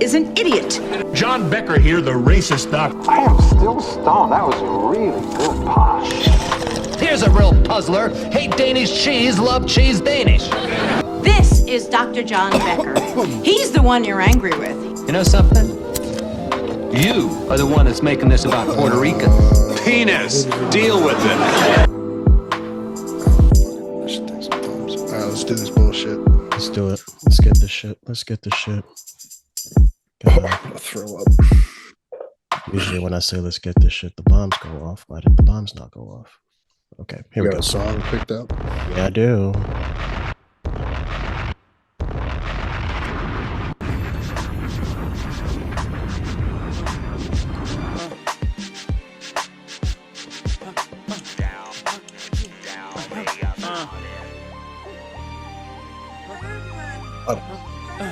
is an idiot. John Becker here, the racist doctor. I am still stoned. That was really good posh. Here's a real puzzler. Hate Danish cheese, love cheese Danish. This is Dr. John Becker. He's the one you're angry with. You know something? You are the one that's making this about Puerto Rican. Penis, deal with it. Alright, let's do this bullshit. Let's do it. Let's get this shit. Let's get this shit. I'm gonna throw up. Usually when I say let's get this shit, the bombs go off. Why did the bombs not go off? Okay, here we got go. A song picked up. Yeah, I do.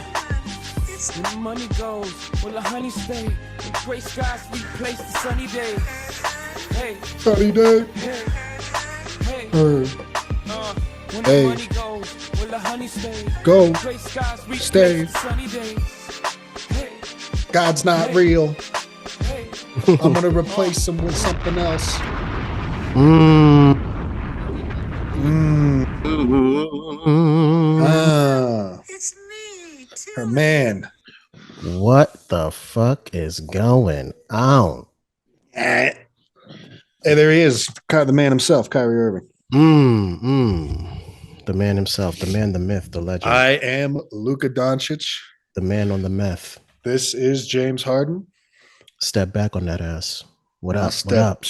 When the money goes, will the honey stay? When gray skies replace the sunny days. Hey, Sunny day. hey, hey. When When Hey. the money goes, will the honey stay? Go. Gray skies replace Stay. the sunny days. Hey, God's not real. hey. I'm gonna replace him with something else. It's me, too. Her man. What the fuck is going on? Hey, there he is. The man himself, Kyrie Irving. The man himself, the man, the myth, the legend. I am Luka Doncic. The man on the meth. This is James Harden. Step back on that ass. What Now up? What up?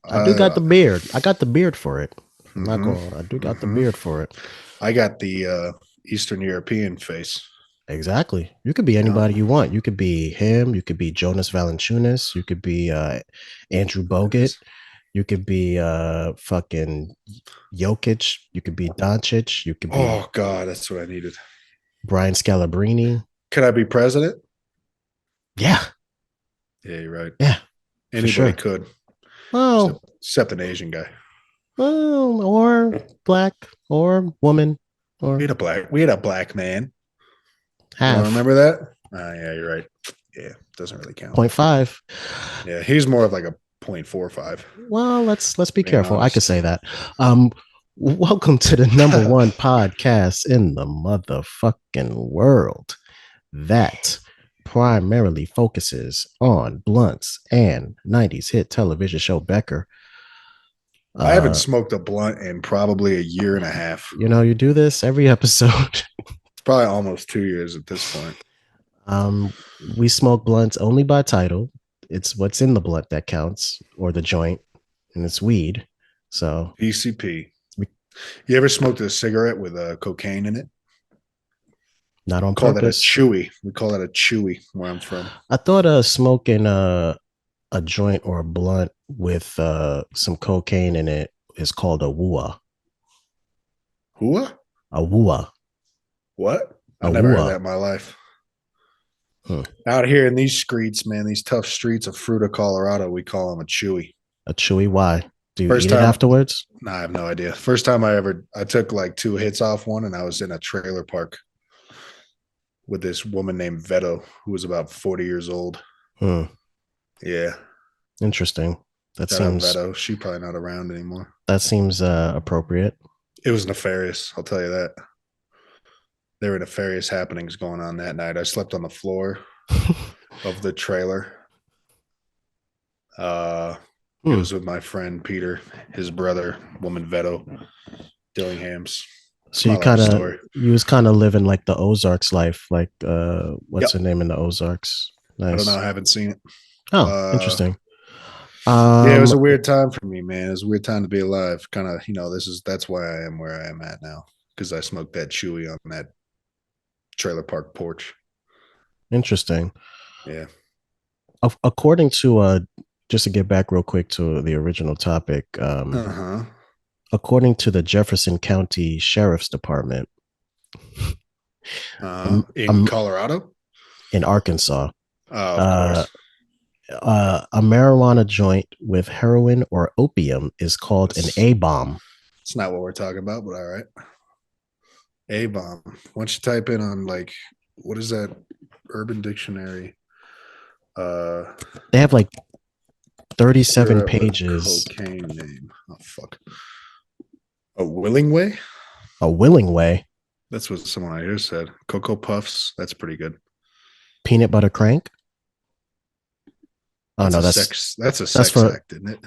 I I do got the beard. I got the beard for it. I'm not Mhm. going. I do got the beard for it. I got the Eastern European face. Exactly. You could be anybody you want. You could be him. You could be Jonas Valanciunas. You could be Andrew Bogut. You could be fucking Jokic. You could be Doncic. You could be Oh God, that's what I needed. Brian Scalabrine. Could I be president? Yeah. Yeah, you're right. Yeah. Anybody sure. could, Well, except an Asian guy. well, or black or woman or We had a black man. You half. don't remember that? Yeah, you're right. Yeah, doesn't really count. 0.5. Yeah, he's more of like a 0.45. Well, let's be Being careful. I honest. could say that. Welcome to the number one podcast in the motherfucking world that primarily focuses on blunts and 90s hit television show Becker. I haven't smoked a blunt in probably a year and a half. You know, you do this every episode. It's probably almost 2 years at this point. We smoke blunts only by title. It's what's in the blunt that counts, or the joint, and it's weed. So PCP. You ever smoked a cigarette with cocaine in it? not on Call that a purpose. chewy. We call that a chewy where I'm from. I thought smoking a joint or a blunt with some cocaine in it is called a wooa. Hua? A wooa. What? I A never heard wooa. that in my life. Huh. Out here in these streets, man, these tough streets of Fruta, Colorado, we call them a chewy. A chewy. Why? Do you First eat it time- afterwards? Nah, I have no idea. First time I took like 2 hits off one, and I was in a trailer park with this woman named Veto, who was about 40 years old. Hmm. Yeah. Interesting. That Shout out seems Veto. She's probably not around anymore. appropriate. It was nefarious, I'll tell you that. There were nefarious happenings going on that night. I slept on the floor of the trailer. It was with my friend Peter, his brother, woman Veto, Dillingham's. So My you life kind of story. you was kind of living like the Ozarks life, like what's Yep. her name in the Ozarks? I Nice. don't know. I haven't seen it. Oh, interesting. Yeah, it was a weird time for me, man. It was a weird time to be alive. Kind of, that's why I am where I am at now, because I smoked that chewy on that trailer park porch. Interesting. Yeah. According to just to get back real quick to the original topic, according to the Jefferson County Sheriff's Department In Colorado? in Arkansas, Oh, of course. a marijuana joint with heroin or opium is called an A-bomb. It's not what we're talking about, but all right. A-bomb. Once you type in on like what is that? Urban Dictionary. They have like 37 Europe with pages. cocaine name. Oh fuck. A willing way. A willing way. That's what someone I hear said. Cocoa Puffs. That's pretty good. Peanut butter crank. Oh no, that's a sex for act, isn't it?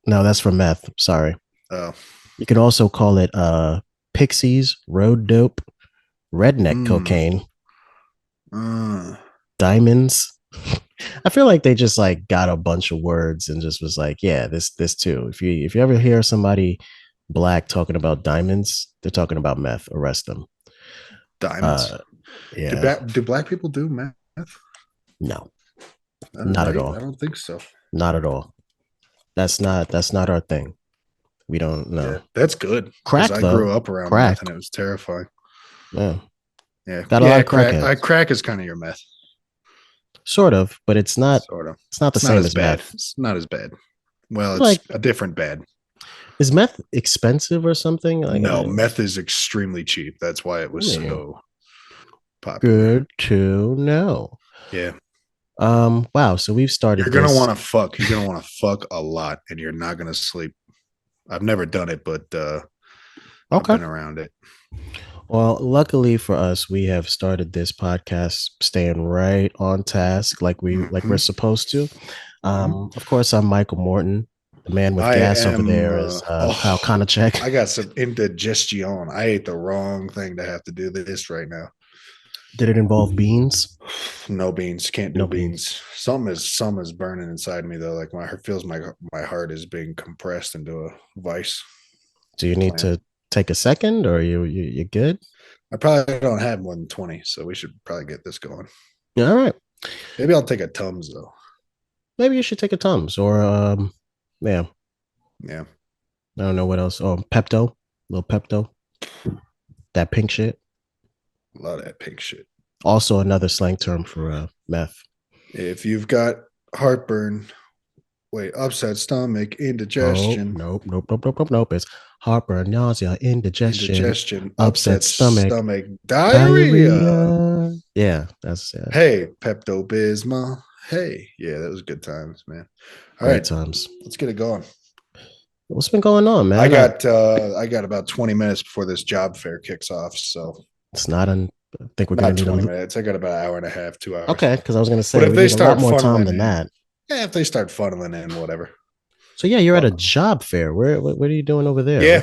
no, that's for meth. Sorry. Oh, You could also call it pixies, road dope, redneck cocaine, diamonds. I feel like they just like got a bunch of words and just was like, yeah, this too. If you ever hear somebody black talking about diamonds, they're talking about meth. Arrest them. diamonds. Yeah. Do black people do meth? No. Not at all. I don't think so. Not at all. That's not our thing. We don't know. Yeah, that's good. Crack, I though. grew up around Crack. meth and it was terrifying. Yeah. Yeah. Got a lot of crack. crackheads. Crack is kind of your meth. Sort of, but it's not Sort of. it's not the It's same not as bad. meth. It's not as bad. Well, it's Like- a different bad. Is meth expensive or something? Like, No, meth is extremely cheap. That's why it was Really? so popular. Good to know. Yeah. Wow, so we've started You're gonna this- want to fuck. You're gonna want to fuck a lot, and you're not gonna sleep. I've never done it, but I've Okay. been around it. Well, luckily for us, we have started this podcast staying right on task, like we're supposed to. Of course, I'm Michael Morton. The man with I gas over am, there is Kyle Konachek. I got some indigestion. I ate the wrong thing to have to do this right now. Did it involve beans? No beans. Can't do No beans. Some is burning inside me though. Like my heart feels my heart is being compressed into a vice. Do you need to take a second, or you good? I probably don't have more than 20, so we should probably get this going. All right. Maybe I'll take a Tums though. Maybe you should take a Tums or yeah. Yeah. I don't know what else. Oh, Pepto, little Pepto. That pink shit. Love that pink shit. Also another slang term for meth. If you've got heartburn, upset stomach, indigestion. Nope. It's heartburn, nausea, indigestion, upset stomach, diarrhea. Yeah, that's it. Hey, Pepto Bismol. Hey, yeah, that was good times, man. All Great right, times. let's get it going. What's been going on, man? I got about 20 minutes before this job fair kicks off, so It's not I think we're not gonna need 20 minutes. I got about an hour and a half, 2 hours. Okay, because I was gonna say But if we they need a lot start more time funneling than in- that. Yeah, if they start funneling in, whatever. So yeah, you're at a job fair. What are you doing over there? Yeah.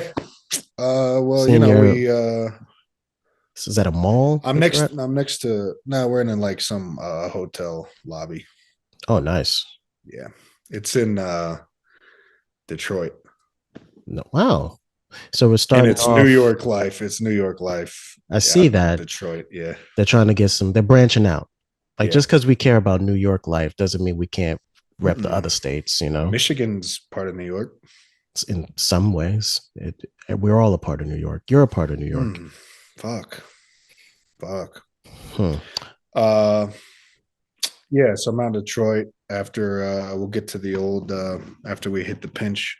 Well, Seeing we is that a mall? I'm that next. you're at? I'm next to. No, we're in like some hotel lobby. Oh, nice. Yeah, it's in Detroit, No, wow. So we're and starting. it's off- New York life. It's New York life. I see out in that. Detroit. Yeah, They're trying to get some. They're branching out. Like Yeah. just because we care about New York life doesn't mean we can't rep the Mm-mm. other states. You know, Michigan's part of New York. in some ways, we're all a part of New York. You're a part of New York. Fuck. Hmm. Yeah. So I'm out in Detroit. After we'll get to the old. After we hit the pinch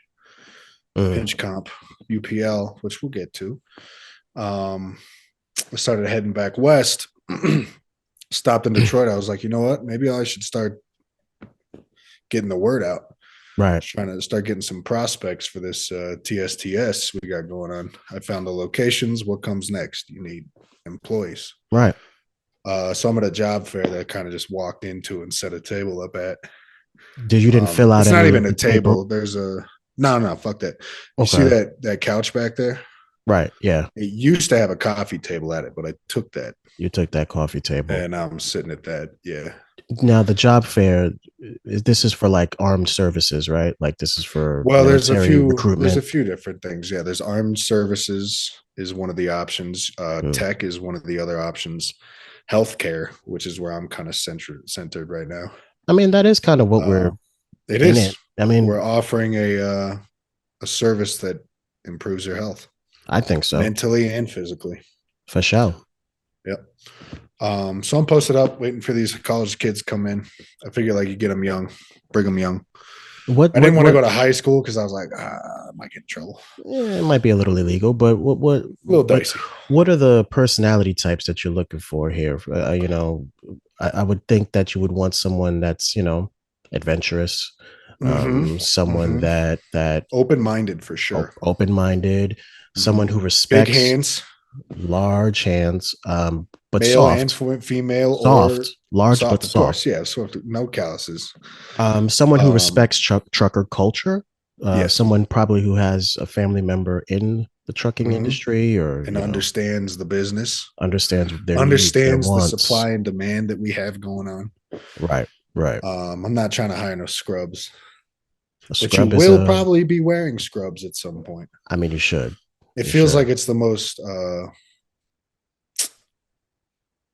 comp UPL, which we'll get to. I started heading back west. Stopped in Detroit. I was like, you know what? Maybe I should start getting the word out. Right. Trying to start getting some prospects for this TSTS we got going on. I found the locations. What comes next? You need employees. Right. So I'm at a job fair that I kind of just walked into and set a table up at. You didn't fill out. It's not any even of a the table. There's a no. Fuck that. You see that couch back there? Right. Yeah. It used to have a coffee table at it, but I took that You took that coffee table. and I'm sitting at that. Yeah. Now the job fair, this is for like armed services, right? Like this is for Well, there's a military few recruitment. there's a few different things. Yeah, there's armed services is one of the options. Tech is one of the other options. Healthcare, which is where I'm kind of centered right now. I mean, that is kind of what we're It in is. it. I mean, We're offering a service that improves your health I think so. mentally and physically. For sure. Yep. So I'm posted up waiting for these college kids to come in. I figure like you get them young, bring them young. I didn't want to go to high school because I was like, I might get in trouble. It might be a little illegal, but A little dicey. What are the personality types that you're looking for here? I would think that you would want someone that's, adventurous, someone that open-minded for sure. Open-minded, someone who respects big hands, large hands, but male soft, and female, soft, or large soft, but of soft. course, yeah, soft, no calluses. Someone who respects trucker culture. Yes. Someone probably who has a family member in the trucking industry, or understands the business, understands their understands needs, their the supply and demand that we have going on. Right. I'm not trying to hire no scrubs. But You will probably be wearing scrubs at some point. I mean, you should. It feels like it's the most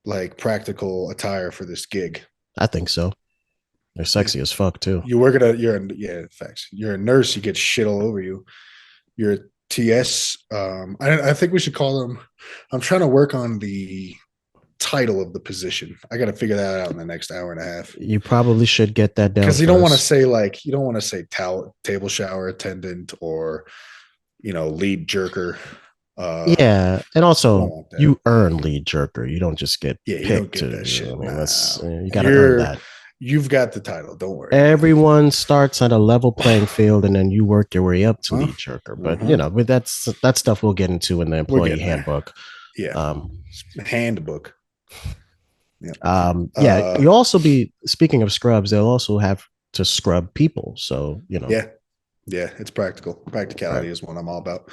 like practical attire for this gig. I think so. They're sexy as fuck too. You're facts. You're a nurse, you get shit all over you. You're a TS. I think we should call them. I'm trying to work on the title of the position. I got to figure that out in the next hour and a half. You probably should get that down because you don't want to say table shower attendant or lead jerker. Yeah, and also you earn lead jerker. You don't just get picked. You don't get that shit. You got to earn that. You've got the title. Don't worry. Everyone starts at a level playing field, and then you work your way up to lead jerker. But but that stuff we'll get into in the employee handbook. Yeah, handbook. Yeah. You also be speaking of scrubs. They'll also have to scrub people. So Yeah, it's practical. Practicality is what I'm all about.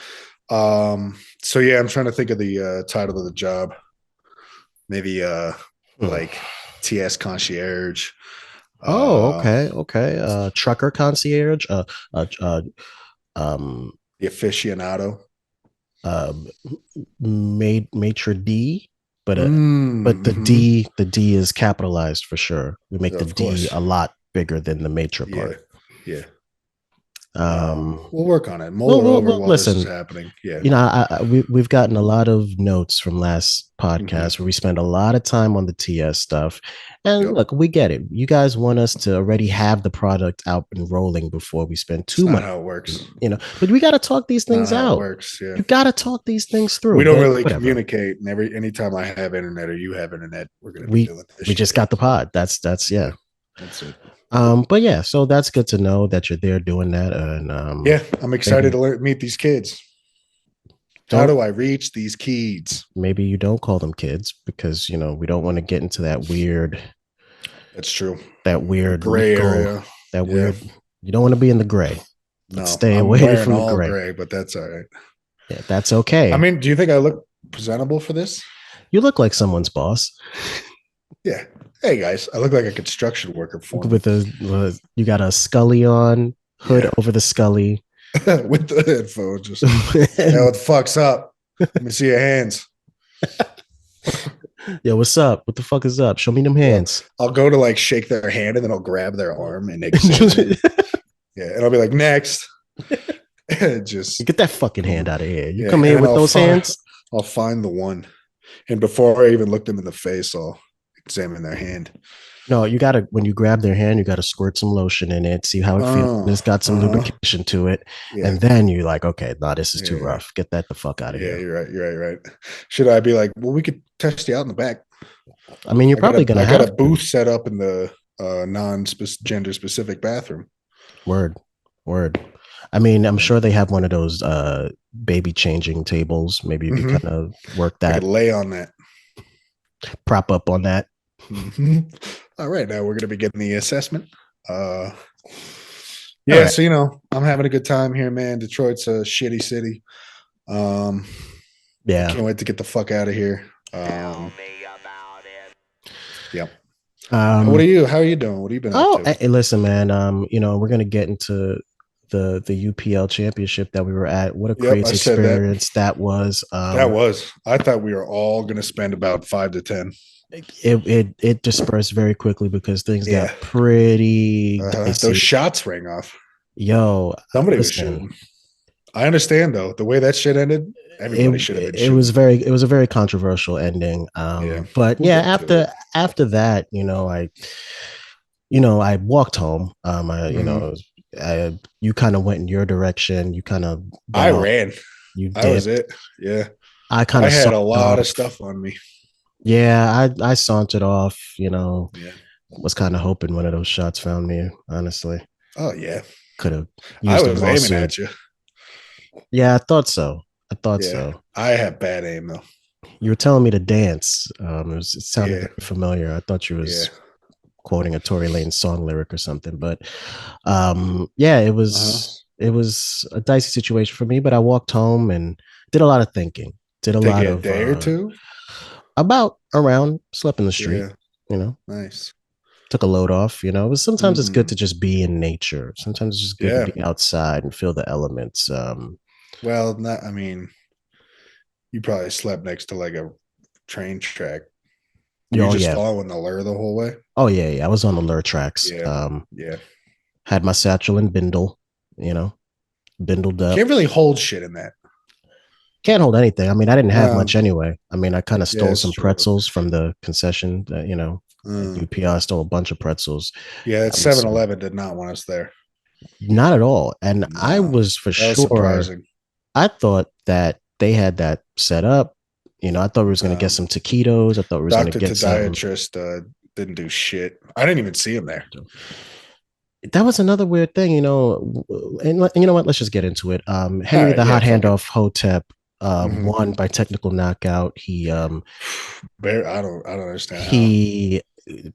So yeah, I'm trying to think of the title of the job. Maybe like TS concierge. Okay. Trucker concierge. The aficionado. Maitre d, but the D is capitalized for sure. We make the D a lot bigger than the maitre part. Yeah. We'll work on it. While listen, this is happening. Yeah. We've gotten a lot of notes from last podcast where we spend a lot of time on the TS stuff. And look, we get it. You guys want us to already have the product out and rolling before we spend too much. Not how it works. But we got to talk these things out. It works, yeah. You got to talk these things through. We don't really communicate. And anytime I have internet or you have internet, we're going to be doing this. We just got the pod. That's yeah. That's it. But yeah, so that's good to know that you're there doing that. And I'm excited to meet these kids. How do I reach these kids? Maybe you don't call them kids because we don't want to get into that weird. That's true. That weird gray area. That weird. You don't want to be in the gray. No, stay away from the gray. But that's all right. Yeah, that's okay. I mean, do you think I look presentable for this? You look like someone's boss. Yeah. Hey guys, I look like a construction worker for you got a Scully on, hood over the Scully. With the headphones. Just what fucks up? Let me see your hands. Yo, what's up? What the fuck is up? Show me them hands. I'll go to shake their hand and then I'll grab their arm and and I'll be like, next. Just get that fucking hand out of here. You come here with those hands. I'll find the one. And before I even look them in the face, I'll examine their hand. No, you gotta, when you grab their hand, you gotta squirt some lotion in it, see how it feels. It's got some lubrication to it. And then you're like, okay, this is too rough. Get that the fuck out of here. Yeah, you're right. Should I be like, well, we could test you out in the back? I mean, you're probably gonna have a booth set up in the non-gender specific bathroom. Word. I mean, I'm sure they have one of those baby changing tables. Maybe you could kind of work that. I could lay on that. Prop up on that. All right, now we're going to be getting the assessment. Right. So I'm having a good time here, man. Detroit's a shitty city. Yeah, can't wait to get the fuck out of here. Tell me about it. Yep. What are you? How are you doing? What have you been up to? Hey, listen, man. We're gonna get into the UPL championship that we were at. What a crazy experience that was. That was. I thought we were all gonna spend about 5 to 10. It dispersed very quickly because things got pretty dicey. Those shots rang off. Yo, somebody was shooting. I understand though the way that shit ended. Everybody should have been shooting. It was a very controversial ending. But after that, I walked home. I was You kind of went in your direction. You kind of I ran. You That was dipped. it. Yeah. I kind I of had a sauntered lot of off. stuff on me. Yeah, I sauntered off. You know, Yeah. was kind of hoping one of those shots found me. Honestly, Oh yeah. could have I used a was aiming lawsuit. at you. Yeah, I thought so. I thought Yeah. so. I had bad aim though. You were telling me to dance. It sounded Yeah. very familiar. I thought you Yeah. was quoting a Tory Lanez song lyric or something, but yeah, Uh-huh. it was a dicey situation for me. But I walked home and did a lot of thinking. Did a Take lot it a of day or two. about around, slept in the street. Yeah. You know, Nice. took a load off. You know, it was sometimes it's good Mhm. to just be in nature. Sometimes it's just good to Yeah. be outside and feel the elements. Well, not. I mean, you probably slept next to like a train track. You Oh just yeah, following the lure the whole way. oh yeah, yeah. I was on the lure tracks. Yeah. Yeah. Had my satchel and bindle. You know, bindled up. Can't really hold shit in that. Can't hold anything. I mean, I didn't have Well, much anyway. I mean, I kind of yeah, stole it's some true. pretzels from the concession, you know, at Mm. UPI. I stole a bunch of pretzels. Yeah, that Got me some- 7-Eleven did not want us there. Not at all. And I No, was for that was sure, surprising. I thought that they had that set up. You know, I thought we was going to get some taquitos. I thought we was going to Doctor get some. Podiatrist didn't do shit. I didn't even see him there. That was another weird thing, you know. And you know what? Let's just get into it. Henry Alright, the yeah, Hot fuck it. Handoff Hotep Mhm. won by technical knockout. He I don't understand how. he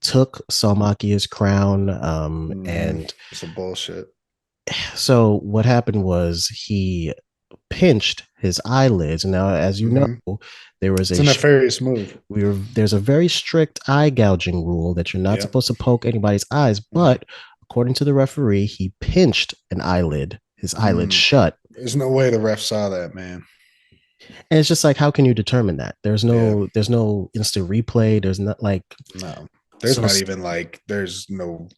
took Salmakia's crown, and Some bullshit. so what happened was he pinched his eyelids. Now, as you Mhm. know, there was It's a nefarious move. there's a very strict eye gouging rule that you're not Yeah. supposed to poke anybody's eyes, but according to the referee, he pinched his eyelid shut. There's no way the ref saw that, man. And it's just like, how can you determine that? There's no instant replay. There's not like No. There's So not s- even like there's no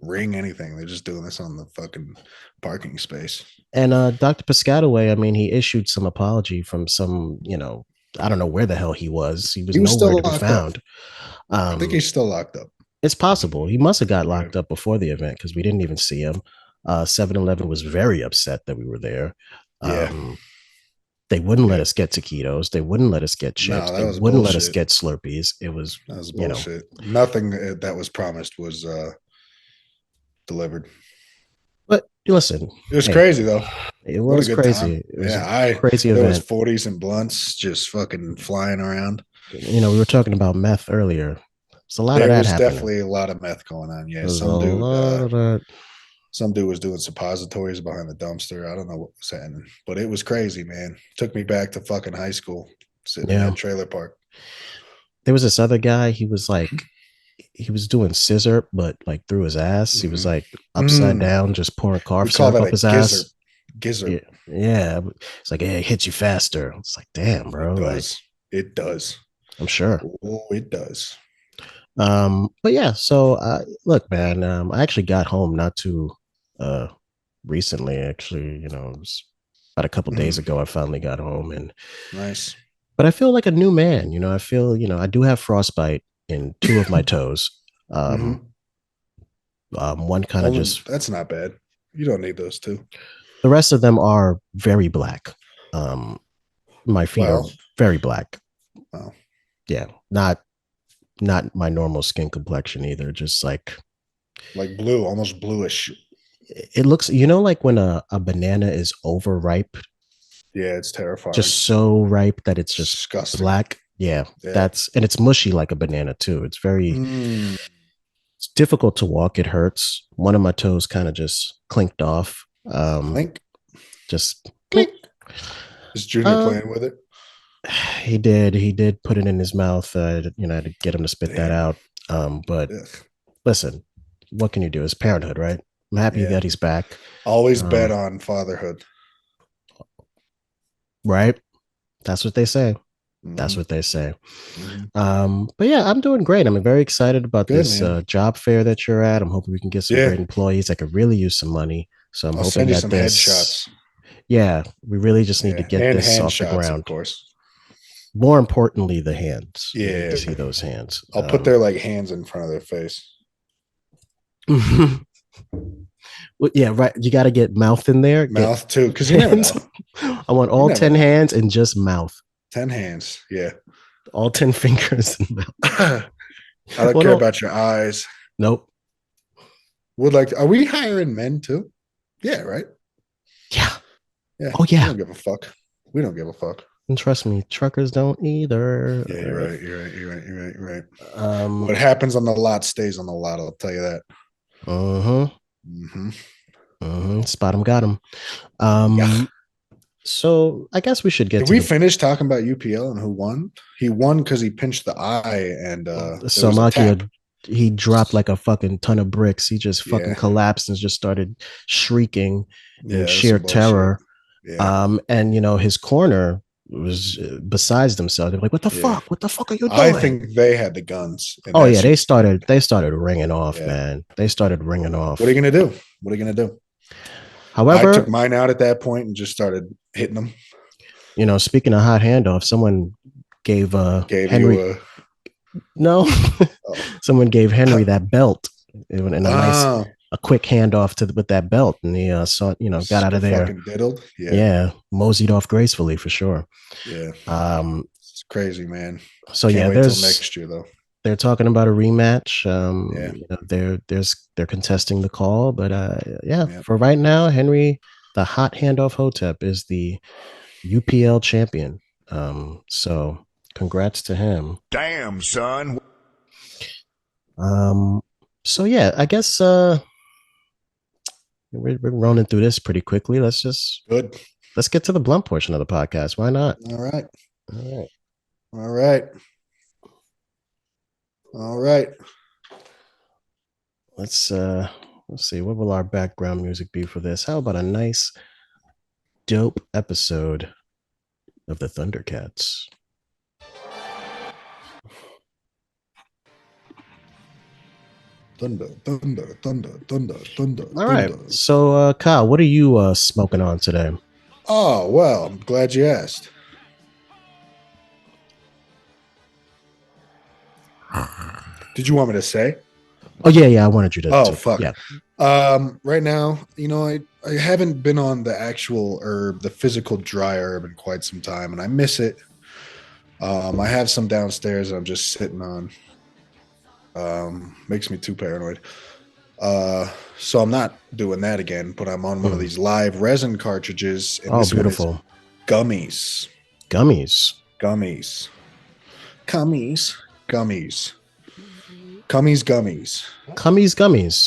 ring anything. They're just doing this on the fucking parking space. And Dr. Piscataway, I mean, he issued some apology from some, you know, I don't know where the hell he was. He was He was nowhere still to be locked up. found. I think he's still locked up. It's possible. He must have got locked up before the event because we didn't even see him. 7-Eleven was very upset that we were there. Yeah. They wouldn't let us get taquitos. They wouldn't let us get chips. that They was wouldn't let us bullshit. get Slurpees. It was, That was you know, bullshit. Nothing that was promised was delivered. but listen, It was hey, crazy though. it What a was good crazy. time. It was Yeah, a crazy there was event. 40s and blunts just fucking flying around. You know, we were talking about meth earlier. There's a lot There of that was happening. definitely a lot of meth going on. Yeah, There's a lot of that. some dude was doing suppositories behind the dumpster. I don't know what was happening, but it was crazy, man. Took me back to fucking high school, sitting in Yeah. that trailer park. There was this other guy. He was like, he was doing scissor, but like through his ass. He was like upside down, just pouring We cough call syrup that up a his gizzard. ass. Gizzard. Yeah. It's like, hey, it hits you faster. It's like, damn, bro. It Like, does. It does. I'm sure. Oh, it does. But yeah, so look, man, I actually got home not too recently, actually, you know, it was about a couple days ago. I finally got home, and Nice. but I feel like a new man, you know. I feel, you know, I do have frostbite in 2 of my toes. One kind of just, that's not bad. You don't need those two. the rest of them are very black. My feet are very black. Wow. Yeah, not my normal skin complexion either. Just like blue, almost bluish. it looks, you know, like when a banana is overripe. Yeah, it's terrifying. Just so ripe that it's just disgusting. black. Yeah, that's, and it's mushy like a banana too. It's very, it's difficult to walk. It hurts. One of my toes kind of just clinked off. Clink. Just Clink. Is Junior playing with it? He did put it in his mouth. You know, I had to get him to spit that out. But listen, what can you do? It's parenthood, right? I'm happy that he's back. Always bet on fatherhood. Right? That's what they say. That's what they say. Mm-hmm. But yeah, I'm doing great. I'm very excited about this man. job fair that you're at. I'm hoping we can get some great employees that could really use some money. So I'm I'll hoping send you that some this, headshots. yeah, we really just need to get and this hand off the shots, ground. of course. More importantly, the hands. We need Yeah. to see those hands. I'll put their like hands in front of their face. Well, yeah, right. You got to get mouth in there. Mouth too, because you never know. I want all never 10 know. hands and just mouth. 10 hands. Yeah. All 10 fingers and mouth. I don't Well, care no. about your eyes. Nope. Are we hiring men too? Yeah, right. Yeah. Yeah. Oh, yeah. We don't give a fuck. We don't give a fuck. And trust me, truckers don't either. Yeah, you're right. You're right. What happens on the lot stays on the lot. I'll tell you that. Spot him, got him. Yeah. So I guess we should get Did we finish talking about UPL and who won? He won because he pinched the eye and Samaki, he dropped like a fucking ton of bricks. He just fucking collapsed and just started shrieking in sheer terror. Yeah. And his corner was besides themselves. They're like, "What the fuck? What the fuck are you doing?" I think they had the guns. Oh yeah, they started ringing off, man. They started ringing off. What are you gonna do? However, I took mine out at that point and just started hitting them. Speaking of hot handoff, someone gave Henry someone gave Henry that belt in a nice a quick handoff with that belt, and he got out of there. Fucking diddled. Yeah, moseyed off gracefully for sure. Yeah. It's crazy, man. So Can't wait till there's next year though. They're talking about a rematch. They're contesting the call, but for right now, Henry, the hot handoff Hotep, is the UPL champion. So congrats to him. Damn, son. So yeah, I guess we're running through this pretty quickly. Let's get to the blunt portion of the podcast. Why not? All right. Let's see. What will our background music be for this? How about a nice, dope episode of the Thundercats? Thunder. All right. So, Kyle, what are you smoking on today? Oh, well, I'm glad you asked. Did you want me to say? Oh, yeah. I wanted you to. Oh, fuck. Yeah. Right now, I haven't been on the actual herb, the physical dry herb in quite some time, and I miss it. I have some downstairs that I'm just sitting on. Makes me too paranoid. So I'm not doing that again, but I'm on one of these live resin cartridges. And this beautiful. Gummies.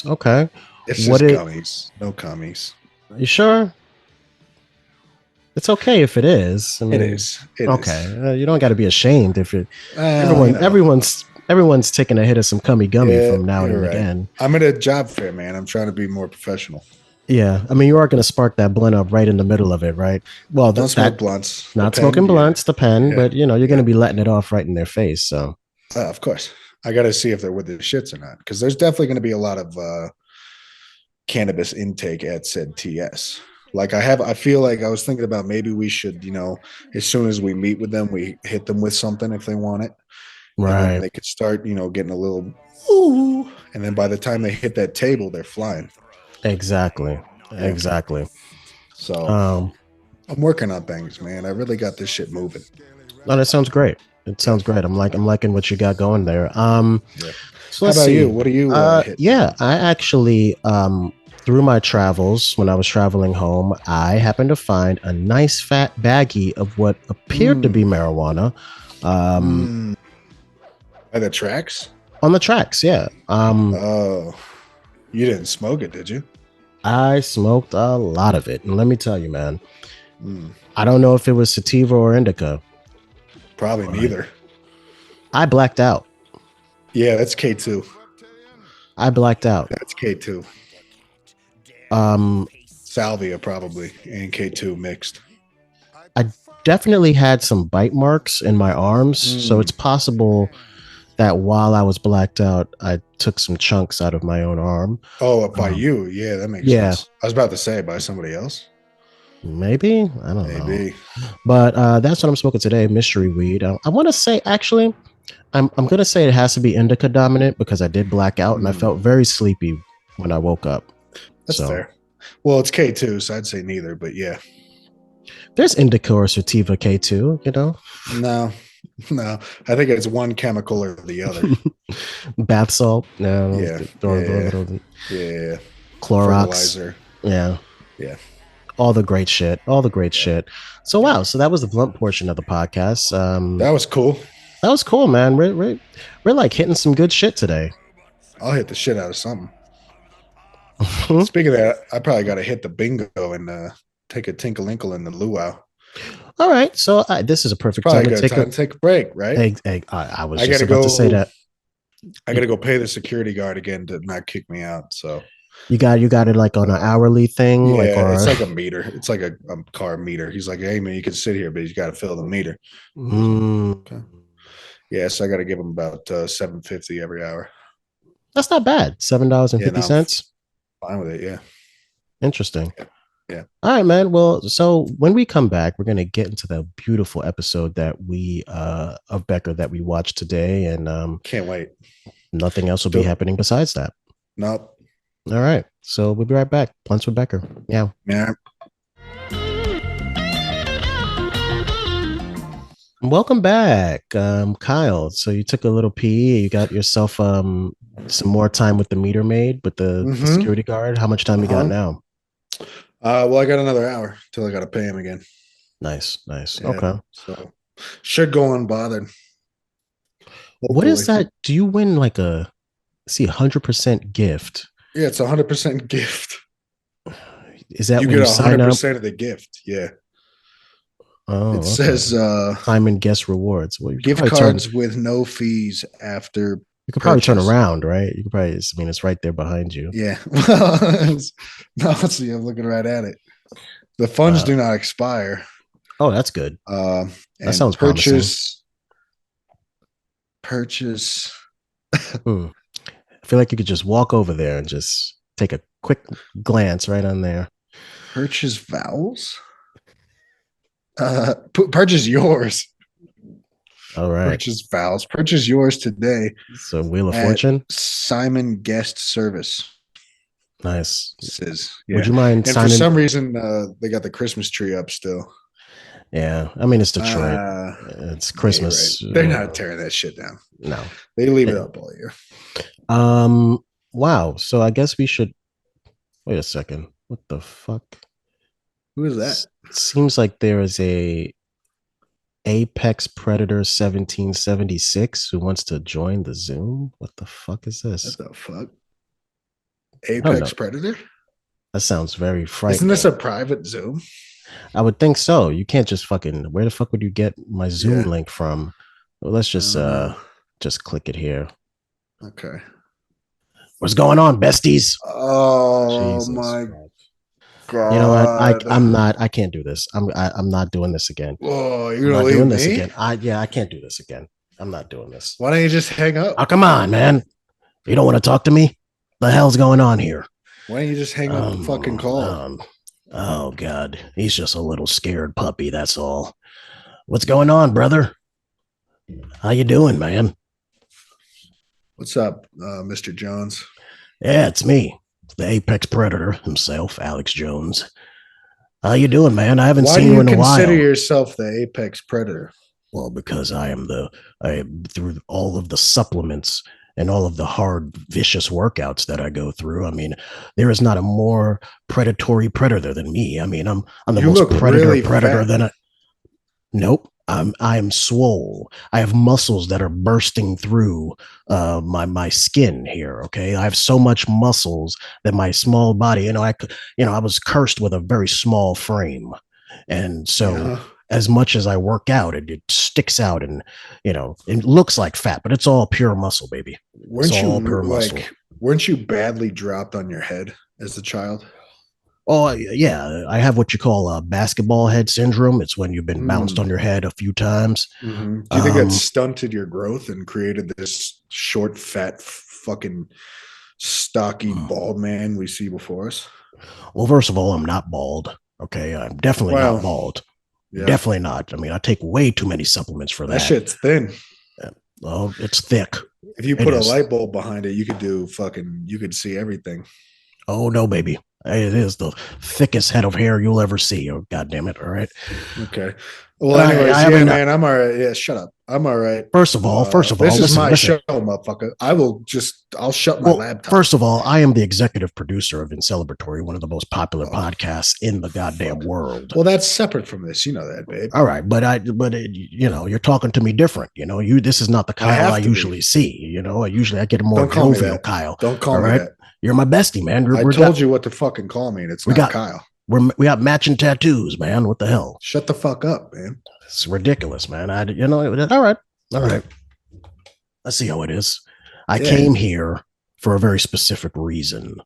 Okay. It's just gummies. No cummies. You sure? It's okay if it is. I mean, it is. Okay. You don't got to be ashamed if it. Everyone's taking a hit of some Cummy gummy from now and again. I'm at a job fair, man. I'm trying to be more professional. Yeah, I mean, you are going to spark that blunt up right in the middle of it, right? Well, don't smoke blunts. Not smoking blunts, the pen, but you're going to be letting it off right in their face. So, of course, I got to see if they're with the shits or not, because there's definitely going to be a lot of cannabis intake at said TS. Like I feel like I was thinking about maybe we should, as soon as we meet with them, we hit them with something if they want it. Right. They could start, getting a little ooh, and then by the time they hit that table, they're flying. Exactly. So I'm working on things, man. I really got this shit moving. No, that sounds great. It sounds great. I'm liking what you got going there. So how about you? What are you? I actually through my travels, when I was traveling home, I happened to find a nice fat baggie of what appeared to be marijuana. By the tracks? On the tracks, yeah. Oh, you didn't smoke it, did you? I smoked a lot of it, and let me tell you, man, I don't know if it was sativa or indica. Probably neither. I blacked out. Yeah, that's K2. I blacked out. That's K2. Salvia probably and K2 mixed. I definitely had some bite marks in my arms, so it's possible that while I was blacked out, I took some chunks out of my own arm. Oh, by you? Yeah, that makes sense. I was about to say by somebody else. Maybe, I don't know. But that's what I'm smoking today, mystery weed. I want to say, actually, I'm going to say it has to be indica dominant because I did black out and I felt very sleepy when I woke up. That's So fair. Well, it's K2, so I'd say neither, but yeah. there's indica or sativa K2, you know. No, no. I think it's one chemical or the other. Bath salt, no, Yeah. or Yeah. little Yeah. Clorox, Fertilizer. yeah, Yeah. all the great shit, all the great shit. So wow, so that was the blunt portion of the podcast. That was cool. That was cool, man. We're like hitting some good shit today. I'll hit the shit out of something. Speaking of that, I probably got to hit the bingo and take a tinkle-inkle in the luau. All right, so this is a perfect time Probably to a good time to take a break, right? I was I just gotta about go. to say that. I got to go pay the security guard again to not kick me out. So You got it like on an hourly thing, yeah, like, or it's like a meter. It's like a car meter. He's like, hey man, you can sit here, but you got to fill the meter. Okay. Yeah, so I got to give him about $7.50 every hour. That's not bad. $7.50. Fine with it. Yeah. Interesting. Yeah. All right, man. Well, so when we come back, we're gonna get into the beautiful episode that we of Becker that we watched today, and Can't wait. nothing else will be happening besides that. Nope. All right. So we'll be right back. Blunts with Becker. Yeah. Yeah. Welcome back, Kyle. So you took a little pee. You got yourself some more time with the meter maid, with the security guard. How much time you got now? Well, I got another hour till I got to pay him again. Nice. Yeah, Okay. so should go unbothered. What is that? Do you win like a 100% gift? Yeah, it's 100% gift. Is that you when get you sign up? 100% of the gift? Yeah. Oh, it says Simon Guest Rewards. Well, gift cards with no fees after. You could probably turn around, right? You could probably. I mean, it's right there behind you. Yeah. No, see, I'm looking right at it. The funds do not expire. Oh, that's good. That sounds purchase. I feel like you could just walk over there and just take a quick glance right on there. Purchase vowels. Purchase yours. All right. Purchase vowels. Purchase yours today. So Wheel of Fortune. Simon Guest Service. Nice. It says. Yeah. Would you mind signing? For some reason, they got the Christmas tree up still. Yeah, I mean it's Detroit. It's Christmas. Yeah, right. They're not tearing that shit down. No, they leave it up all year. Wow. So I guess we should wait a second. What the fuck? Who is that? It seems like there is a Apex Predator 1776 who wants to join the Zoom. What the fuck is this? What the fuck? Apex Predator? That sounds very frightening. Isn't this a private Zoom? I would think so. You can't just fucking. Where the fuck would you get my Zoom link from? Well, let's just click it here. Okay. What's going on, besties? Oh Jesus my God! You know what? I'm not. I can't do this. I'm not doing this again. Oh, you're not doing this again. I can't do this again. I'm not doing this. Why don't you just hang up? Oh, come on, man. You don't want to talk to me? The hell's going on here? Why don't you just hang up the fucking call? Oh God, he's just a little scared puppy. That's all. What's going on, brother? How you doing, man? What's up, Mr. Jones? Yeah, it's me, the Apex Predator himself, Alex Jones. How you doing, man? I haven't seen you in a while. Why do you consider yourself the Apex Predator? Well, because I am through all of the supplements and all of the hard, vicious workouts that I go through. I mean, there is not a more predatory predator than me. I mean, I'm the most predator than a. Nope. I am swole. I have muscles that are bursting through my skin here. Okay, I have so much muscles that my small body. I was cursed with a very small frame, and so as much as I work out, it sticks out, and it looks like fat, but it's all pure muscle, baby. Weren't you badly dropped on your head as a child? Oh, yeah. I have what you call a basketball head syndrome. It's when you've been bounced on your head a few times. Mm-hmm. Do you think that stunted your growth and created this short, fat, fucking stocky, bald man we see before us? Well, first of all, I'm not bald. Okay. I'm definitely not bald. Yeah. Definitely not. I mean, I take way too many supplements for that. That shit's thin. Yeah. Well, it's thick. If you put a light bulb behind it, you could see everything. Oh, no, baby. It is the thickest head of hair you'll ever see. Oh, God damn it. All right. Okay. Well, anyways, yeah, man, I'm all right. Yeah, shut up. I'm all right. First of all, this is listen, my listen. show, motherfucker. I'll shut my laptop. First of all, I am the executive producer of Incel-ebratory, one of the most popular podcasts in the goddamn world. Well, that's separate from this. You know that, babe. All right, but you know, you're talking to me different. You know, this is not the Kyle I usually see. You know, I get a more jovial Kyle. Don't call me that. You're my bestie, man. I told you what to fucking call me, and it's not Kyle. We got matching tattoos, man. What the hell? Shut the fuck up, man. It's ridiculous, man. All right. Let's see how it is. I came here for a very specific reason,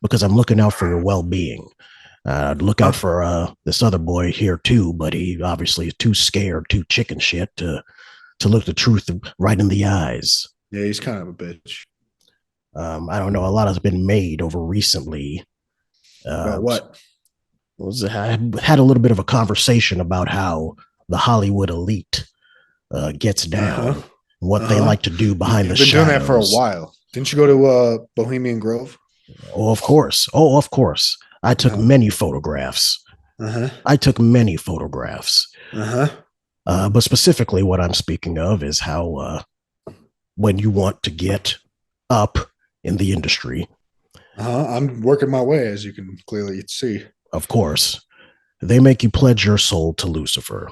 because I'm looking out for your well-being. I'd look out for this other boy here too, but he obviously is too scared, too chicken shit to look the truth right in the eyes. Yeah, he's kind of a bitch. I don't know. A lot has been made over recently. About what? I had a little bit of a conversation about how the Hollywood elite gets down, what they like to do behind the shadows. You've been doing that for a while. Didn't you go to Bohemian Grove? Oh, of course. I took many photographs. I took many photographs. But specifically what I'm speaking of is how when you want to get up in the industry. I'm working my way, as you can clearly see. Of course. They make you pledge your soul to Lucifer.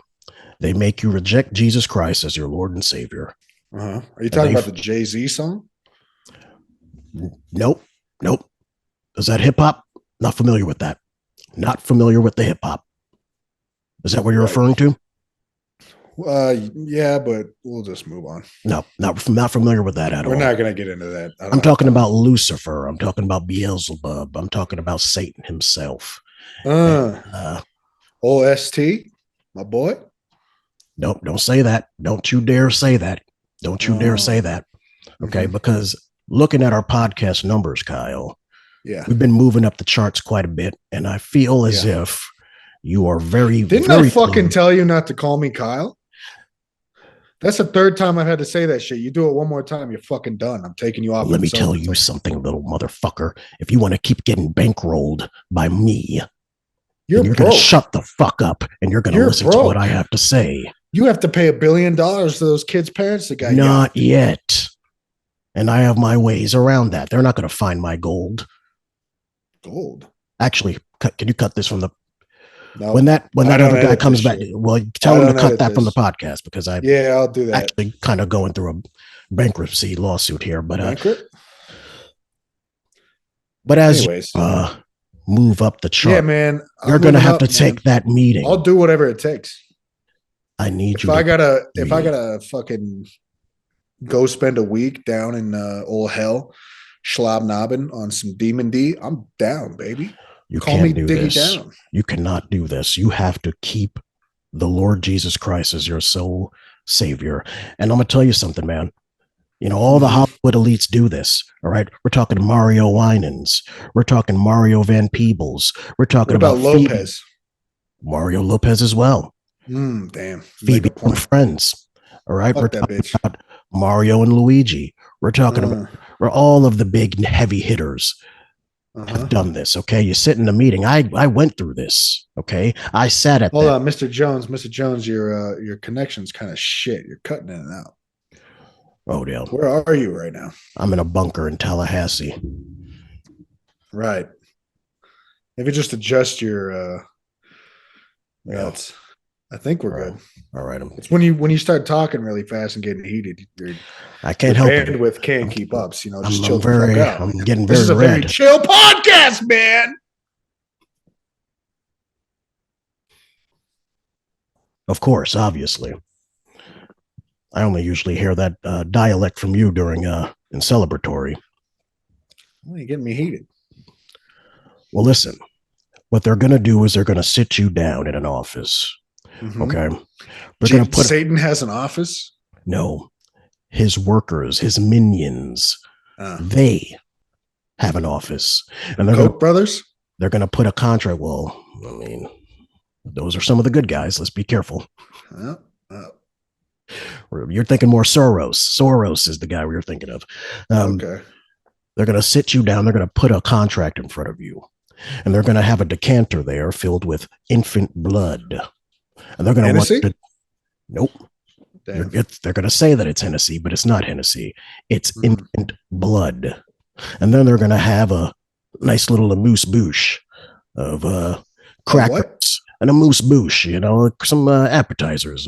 They make you reject Jesus Christ as your Lord and Savior. Are you talking about the Jay-Z song? Nope. Is that hip hop? Not familiar with that. Not familiar with the hip hop. Is that what you're referring to? Yeah, but we'll just move on. No, not familiar with that at all. We're not going to get into that. I'm talking about Lucifer. I'm talking about Beelzebub. I'm talking about Satan himself. OST, my boy. Nope, don't say that. Don't you dare say that. Don't you dare say that. Okay, because looking at our podcast numbers, Kyle, we've been moving up the charts quite a bit, and I feel as if you are very. Didn't I fucking tell you not to call me Kyle? That's the third time I've had to say that shit. You do it one more time, you're fucking done. I'm taking you off. Let me tell you something, little motherfucker. If you want to keep getting bankrolled by me, you're going to shut the fuck up and you're going to listen to what I have to say. You have to pay $1 billion to those kids' parents that got Not yet. And I have my ways around that. They're not going to find my gold. Gold? Actually, can you cut this from the... No, when that other guy comes back, well, tell him to cut that from the podcast, because I'll do that. Actually kind of going through a bankruptcy lawsuit here, but as move up the chart, man, you're going to have to take that meeting. I'll do whatever it takes. I need you. If I gotta fucking go spend a week down in old hell, schlobnobbing on some Demon D, I'm down, baby. You can't do this. You cannot do this. You have to keep the Lord Jesus Christ as your sole savior. And I'm going to tell you something, man. You know, all the Hollywood elites do this. All right. We're talking Mario Winans. We're talking Mario Van Peebles. We're talking about Lopez. Mario Lopez as well. Damn. Phoebe from Friends. All right. We're talking about Mario and Luigi. We're talking about all of the big heavy hitters. Have done this. Okay, you sit in a meeting. I went through this. Okay, I sat at. Hold on, Mr. Jones, your connection's kind of shit. You're cutting in and out. Oh damn. Where are you right now? I'm in a bunker in Tallahassee. Right. Maybe just adjust your. I think we're good. All right. It's when you start talking really fast and getting heated. I can't help it. Bandwidth can't keep up. So, just I'm getting very This is a very chill podcast, man. Of course, obviously. I only usually hear that dialect from you during Incel-ebratory. Well, you're getting me heated. Well, listen. What they're going to do is they're going to sit you down in an office. Okay. We're going to put Satan has an office? No. His workers, his minions, they have an office. And they're brothers? They're going to put a contract. Well, I mean, those are some of the good guys. Let's be careful. You're thinking more Soros. Soros is the guy we were thinking of. Okay. They're going to sit you down. They're going to put a contract in front of you. and they're going to have a decanter there filled with infant blood. And they're going to want Hennessy? to. Nope. Damn. They're going to say that it's Hennessy, but it's not Hennessy. It's Mhm. infant blood. And then they're going to have a nice little amuse-bouche of crackers and amuse-bouche, you know, some appetizers,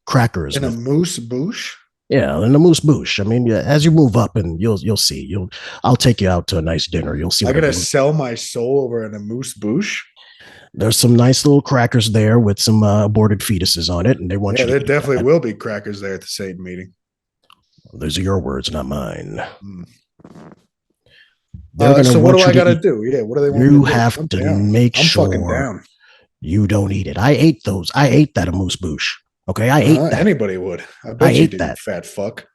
crackers. In a with- moose bouche? yeah, and amuse-bouche. I mean, yeah, as you move up, and you'll see. I'll take you out to a nice dinner. You'll see. I what gotta mean. sell my soul over in a moose bouche? There's some nice little crackers there with some aborted fetuses on it, and they want Yeah, you to there eat definitely that. will be crackers there at the Satan meeting. Those are your words, not mine. Mm. They're gonna So what want do you I to gotta eat- do? Yeah, what do they want You me to do? have I'm to down. make I'm fucking sure down. you don't eat it. I ate those. I ate that amuse-bouche. Okay, I ate that. Anybody would. I bet I you ate did, that. you fat fuck.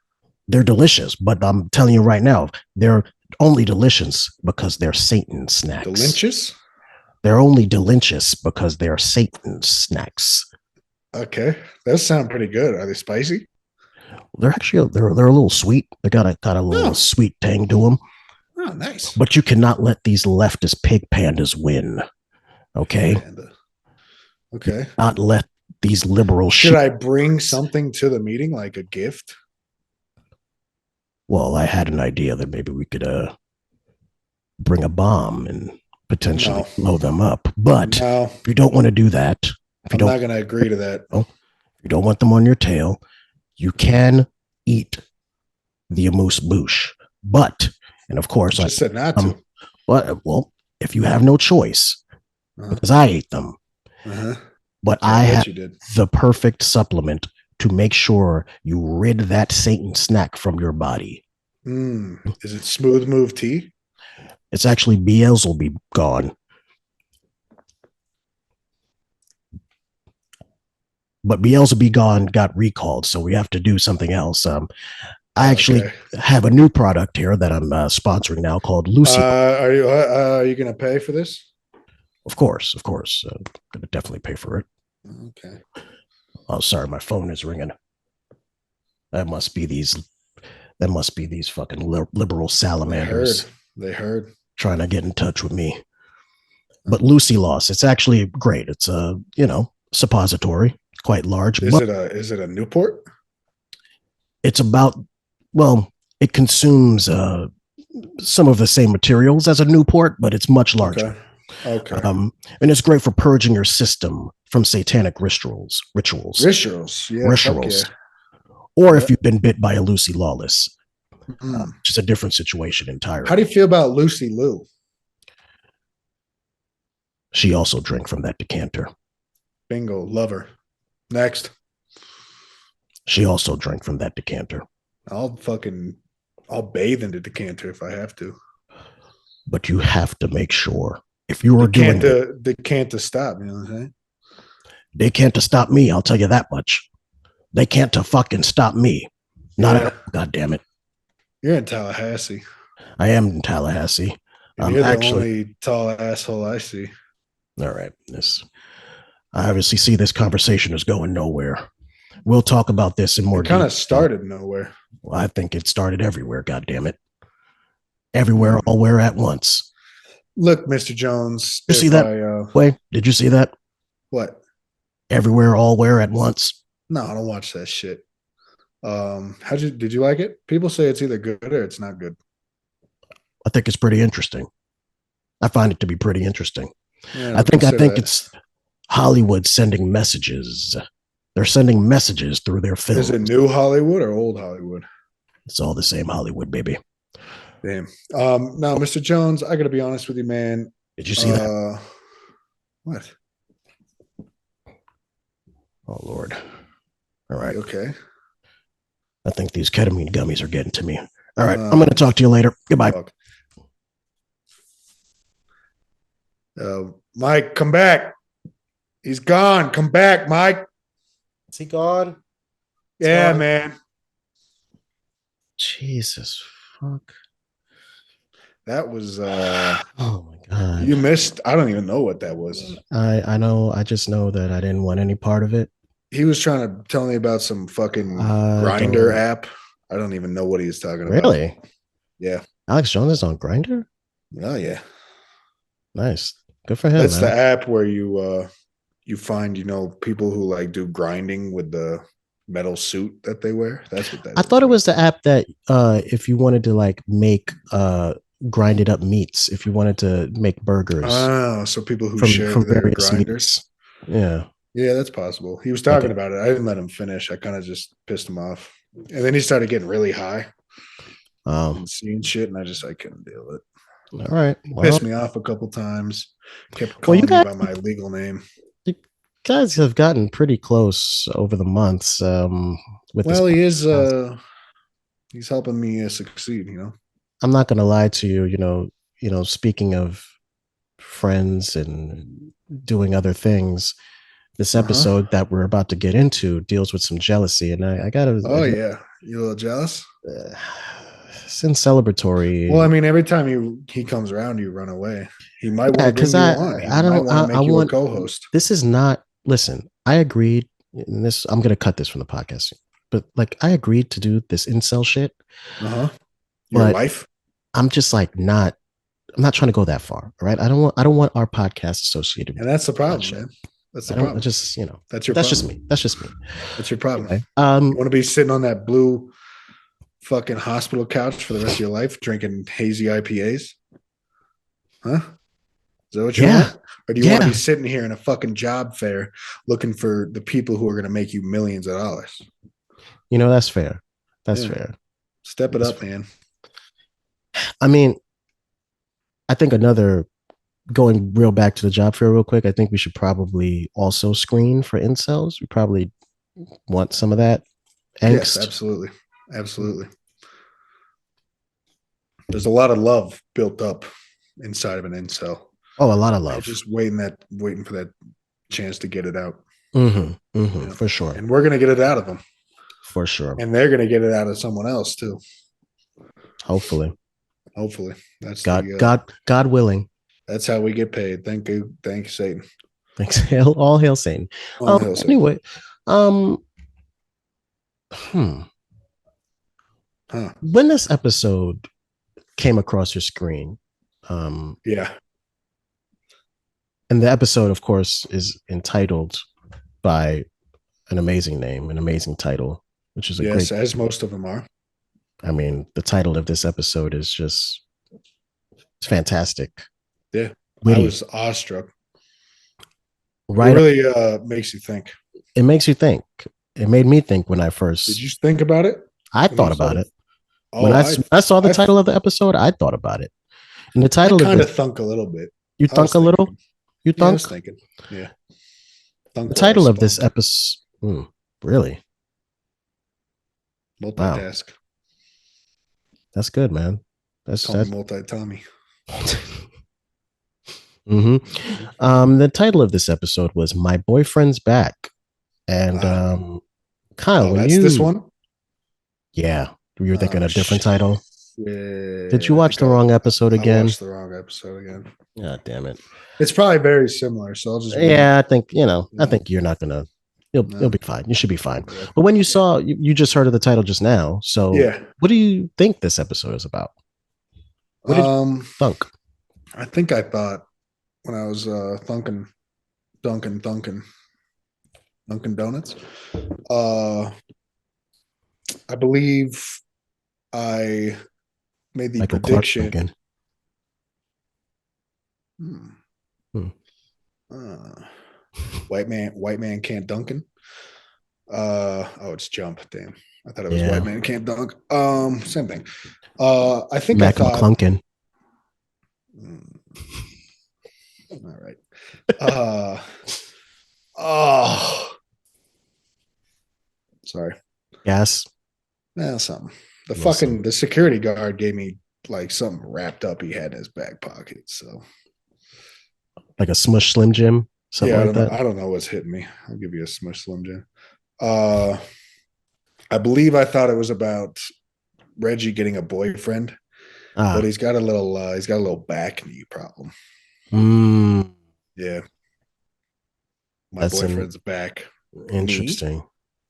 They're delicious, but I'm telling you right now, they're only delicious because they're Satan snacks. Delicious? They're only delicious because they're Satan snacks. Okay. Those sound pretty good. Are they spicy? They're actually they're a little sweet. They got a little Oh. sweet tang to them. Oh, nice. But you cannot let these leftist pig pandas win. Okay, Panda. Okay. not let these liberal Should shit. I bring something to the meeting, like a gift? Well, I had an idea that maybe we could bring a bomb and potentially No. blow them up. But No, if you don't want to do that, if you I'm don't not going to agree to that. you don't want them on your tail, you can eat the amuse-bouche. But, and of course, I just said not to. well, if you have no choice, Uh-huh. because I ate them, Uh-huh. but I I bet have you did. the perfect supplement to make sure you rid that Satan snack from your body. Is it smooth move tea? It's actually Beelzebub gone. But Beelzebub gone got recalled, so we have to do something else. I actually Okay. have a new product here that I'm sponsoring now called Lucy. Are you going to pay for this? Of course. I'm gonna definitely pay for it. Okay. Oh, sorry, my phone is ringing. That must be these fucking liberal They salamanders heard. They heard. trying to get in touch with me. But Lucy Loss, it's actually great. It's a suppository, quite large. Is but it a Newport? it's about, well, it consumes some of the same materials as a Newport, but it's much larger. Okay. And it's great for purging your system from satanic rituals. Rituals. Yeah. Rituals. fuck Or if you've been bit by a Lucy Lawless, yeah. Mm. which is a different situation entirely. How do you feel about Lucy Lou? She also drank from that decanter. Bingo. Love her. Next. She also drank from that decanter. I'll bathe in the decanter if I have to. But you have to make sure if you are doing it, Decanter stop. You know what I'm saying? they can't stop me. I'll tell you that much. They can't fucking stop me. Not Yeah. God damn it. You're in Tallahassee. I am in Tallahassee. You're the Actually, only tall asshole I see. all right. I obviously see this conversation is going nowhere. We'll talk about this in more It kind detail. of started nowhere. Well, I think it started everywhere. God damn it. Everywhere, allwhere at once. Look, Mr. Jones. You see if that? Wait, did you see that? What? Everywhere, allwhere at once. No, I don't watch that shit. Did you like it? People say it's either good or it's not good. I think it's pretty interesting. I find it to be pretty interesting. Yeah, I think consider it's Hollywood sending messages. They're sending messages through their film. Is it new Hollywood or old Hollywood? It's all the same Hollywood, baby. Damn. Now, Mr. Jones, I gotta be honest with you, man. Did you see that? What? Oh Lord. All right. Okay. I think these ketamine gummies are getting to me. All right. I'm Um, going to talk to you later. Goodbye. Fuck. Mike, come back. He's gone. Come back, Mike. Is he gone? Yeah, gone. man. Jesus fuck. That was Oh my God. you missed. I don't even know what that was. I know. I just know that I didn't want any part of it. He was trying to tell me about some fucking I grinder don't- app. I don't even know what he was talking about. Really? Yeah. Alex Jones is on Grinder? Oh yeah. Nice. Good for him. That's the man. app where you find, people who like do grinding with the metal suit that they wear. That's what that I is. thought it was the app that if you wanted to like make grinded up meats, if you wanted to make burgers Oh, so people who from share their various grinders. meats. Yeah. Yeah, that's possible. He was Like talking about it. I didn't let him finish. I kind of just pissed him off. And then he started getting really high and seeing shit, and I couldn't deal with it. all right. He Well, pissed me off a couple times. Kept Well, calling you me got- by my legal name. guys have gotten pretty close over the months with this. Well, he is. podcast. He's helping me succeed. I'm not gonna lie to you. Speaking of friends and doing other things, this episode that we're about to get into deals with some jealousy, and I gotta. Oh yeah, you a little jealous? It's celebratory. Well, I mean, every time he comes around, you run away. He might want to bring because you on. He I might don't. want to I make you want a co-host. This is not. Listen, I agreed. And this I'm gonna cut this from the podcast, but like I agreed to do this incel shit. Your But wife? I'm just like not. I'm not trying to go that far. All right. I don't want our podcast associated with. And that's the problem, shit. man. That's the I don't problem. just That's your that's problem. just me. That's just me. That's your problem. Okay. You want to be sitting on that blue fucking hospital couch for the rest of your life, drinking hazy IPAs? Huh? Is that what you want? Or do you want to be sitting here in a fucking job fair looking for the people who are going to make you millions of dollars? That's fair. That's fair. Step it up, man. I mean, I think going real back to the job fair real quick, I think we should probably also screen for incels. We probably want some of that angst. Yes, absolutely. Absolutely. There's a lot of love built up inside of an incel. Oh, a lot of They're love. just waiting for that chance to get it out. For sure. And we're going to get it out of them. For sure. And they're going to get it out of someone else too. Hopefully. That's God willing. That's how we get paid. Thank you, Satan. Thanks. All hail Satan. All hail Satan. Anyway, when this episode came across your screen, yeah, and the episode, of course, is entitled by an amazing name, an amazing title, which is great. As most of them are. I mean, the title of this episode is just fantastic. Yeah, Witty. I was awestruck. Right, it really makes you think. It makes you think. It made me think when I first. Did you think about it? I thought about it. Oh, when I saw the title of the episode, I thought about it. And the title kind of of thunk a little bit. You thunk a little? You Yeah, I thunk? was thinking. Yeah. Thunk The title of this episode, really? Multitask. That's good, man. That's multi-Tommy. The title of this episode was "My Boyfriend's Back," and Kyle, that's this one. Yeah, you were thinking a different shit. title. Yeah, Did you watch the wrong episode again? I watched the wrong episode again. God damn it! It's probably very similar, so I'll just. Yeah, I think I think you're not gonna. You'll be fine. You should be fine. But when you saw, you just heard of the title just now. So yeah, what do you think this episode is about? What did you thunk? I think I thought when I was Dunkin' Donuts. I believe I made the Michael prediction. White man can't Dunkin'. It's jump. Damn, I thought it was white man can't dunk. Same thing. I think Mac I thought. McClunkin. All right. Sorry. Yes. Something. The security guard gave me like something wrapped up he had in his back pocket. So like a Smush Slim Jim. Something like that. I don't know what's hitting me. I'll give you a Smush Slim Jim. I believe I thought it was about Reggie getting a boyfriend, but he's got a little back knee problem. Yeah. My boyfriend's back. Interesting.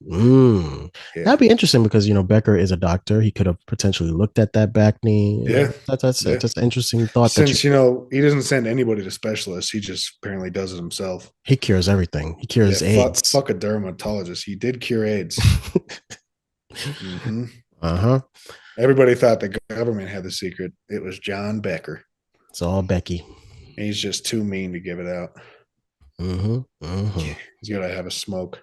Mm. Yeah. That'd be interesting because Becker is a doctor. He could have potentially looked at that back knee. Yeah. That's Yeah. an interesting thought. Since he doesn't send anybody to specialists, he just apparently does it himself. He cures everything. He cures AIDS. Fuck a dermatologist. He did cure AIDS. Uh-huh. Everybody thought the government had the secret. It was John Becker. It's all Becky. And he's just too mean to give it out. He's gotta have a smoke.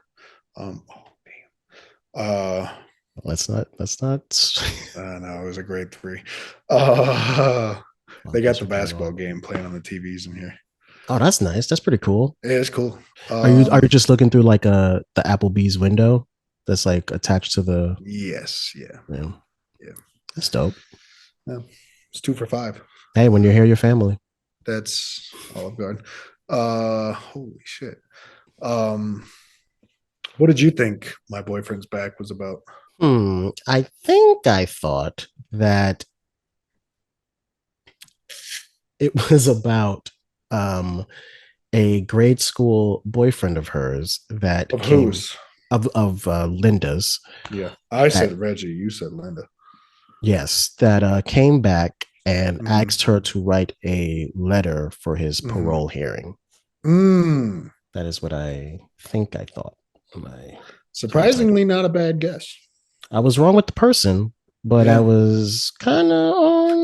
Let's not No, it was a grade 3. They got the basketball game playing on the TVs in here. Oh, that's nice. That's pretty cool. Yeah, it's cool. Are you just looking through like the Applebee's window that's like attached to the? Yes. Yeah. That's dope. Yeah. It's 2 for $5. Hey, when you're here, your family. That's Olive Garden. Holy shit. What did you think My Boyfriend's Back was about? I think I thought that it was about a grade school boyfriend of hers that Of whose? Of Linda's. Yeah. I said Reggie, you said Linda. Yes, that came back and asked her to write a letter for his parole hearing. That is what I think I thought. Surprisingly, not a bad guess. I was wrong with the person, but I was kind of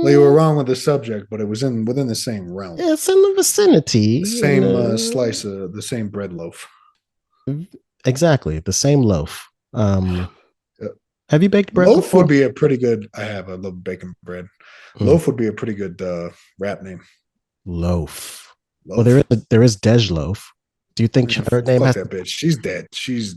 Well, you were wrong with the subject, but it was within the same realm. It's in the vicinity. The same slice of the same bread loaf. Exactly, the same loaf. Have you baked bread? Loaf before? would be a pretty good. I love baking bread. Loaf would be a pretty good rap name. Loaf. Well, there is Dej Loaf. Do you think her name has that bitch? She's dead. She's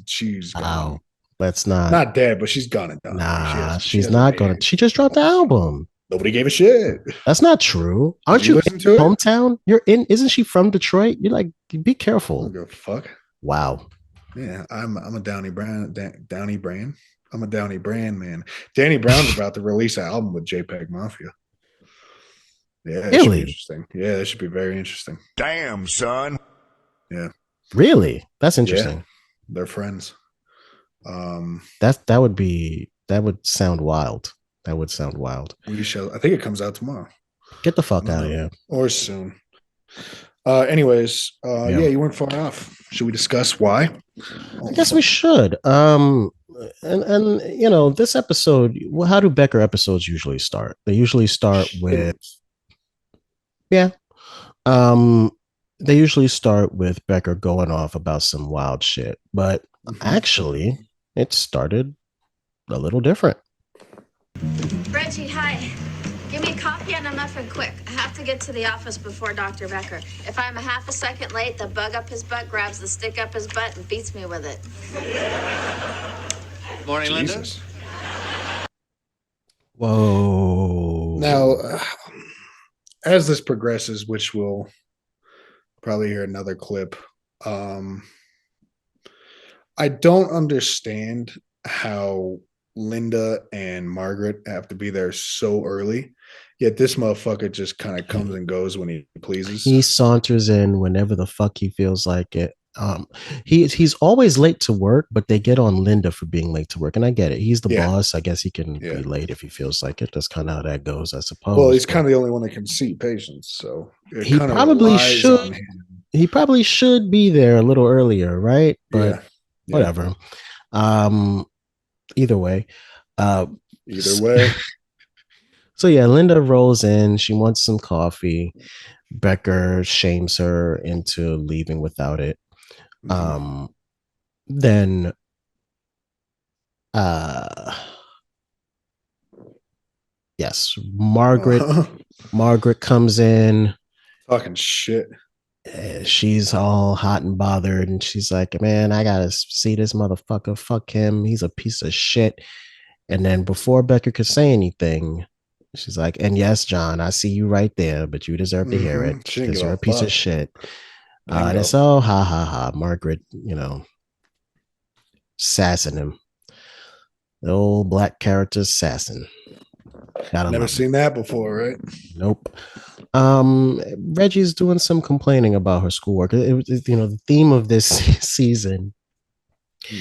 gone. Wow. Let's not dead, but she's gone and done. Nah, she's not gonna. She just dropped the album. Nobody gave a shit. That's not true. Aren't you in hometown? You're in. Isn't she from Detroit? You're like, be careful. I don't give a fuck. Wow. Yeah, I'm a Downey brand. I'm a Downey brand man. Danny Brown's about to release an album with JPEG Mafia. Yeah, it should be interesting. Yeah, that should be very interesting. Damn, son. Yeah. Really? That's interesting. Yeah, they're friends. That would sound wild. That would sound wild. We shall. I think it comes out tomorrow. Get the fuck out of here. Or soon. Anyways, yeah, you weren't far off. Should we discuss why? I guess we should. And this episode, how do Becker episodes usually start? They usually start with they usually start with Becker going off about some wild shit. But actually, it started a little different. Reggie, hi. Give me a coffee and a muffin quick. I have to get to the office before Dr. Becker. If I'm a half a second late, the bug up his butt grabs the stick up his butt and beats me with it. Morning, Linda. Whoa. Now, as this progresses, which we'll probably hear another clip, I don't understand how Linda and Margaret have to be there so early, yet this motherfucker just kind of comes and goes when he pleases. He saunters in whenever the fuck he feels like it. He's always late to work, but they get on Linda for being late to work, and I get it. He's the boss. I guess he can be late if he feels like it. That's kind of how that goes, I suppose. Well, he's kind of the only one that can see patients, so he probably should. He probably should be there a little earlier, right? But whatever. Either way. So yeah, Linda rolls in. She wants some coffee. Becker shames her into leaving without it. Then yes, Margaret comes in talking shit. She's all hot and bothered, and she's like, man, I gotta see this motherfucker. Fuck him. He's a piece of shit. And then before Becker could say anything, she's like, and yes, John, I see you right there, but you deserve to hear it because you're a piece of shit. And it's ha ha. Margaret, sassing him. The old black character sassing. Never seen that before, right? Nope. Reggie's doing some complaining about her schoolwork. It was, the theme of this season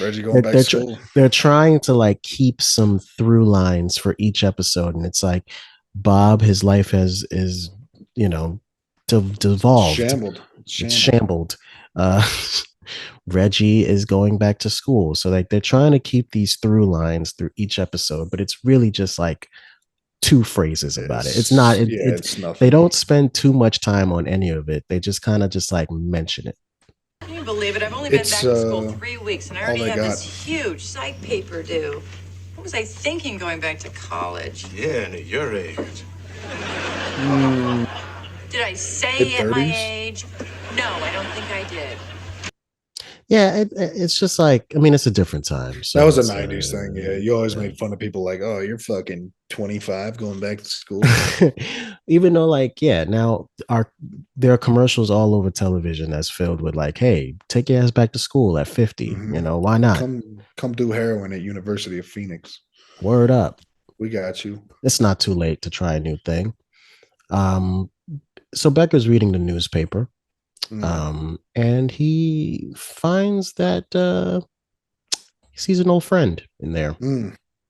Reggie going back to school. They're trying to like keep some through lines for each episode, and it's like Bob, his life is you know devolved, it's shambled. Reggie is going back to school, so like they're trying to keep these through lines through each episode, but it's really just like two phrases about it. It's not. It's nothing. They don't spend too much time on any of it. They just kind of just like mention it. Can you believe it? I've only been back to school 3 weeks, and I already have this huge psych paper due. What was I thinking going back to college? Yeah, and at your age. Did I say at my age? No, I don't think I did. Yeah, it's just like, I mean, it's a different time. So that was a 90s thing. Yeah, you always made fun of people like, oh, you're fucking 25 going back to school. Even though, like, yeah, now there are commercials all over television that's filled with like, hey, take your ass back to school at 50. You know, why not? Come do heroin at University of Phoenix. Word up. We got you. It's not too late to try a new thing. So Becker's reading the newspaper. And he finds that he sees an old friend in there,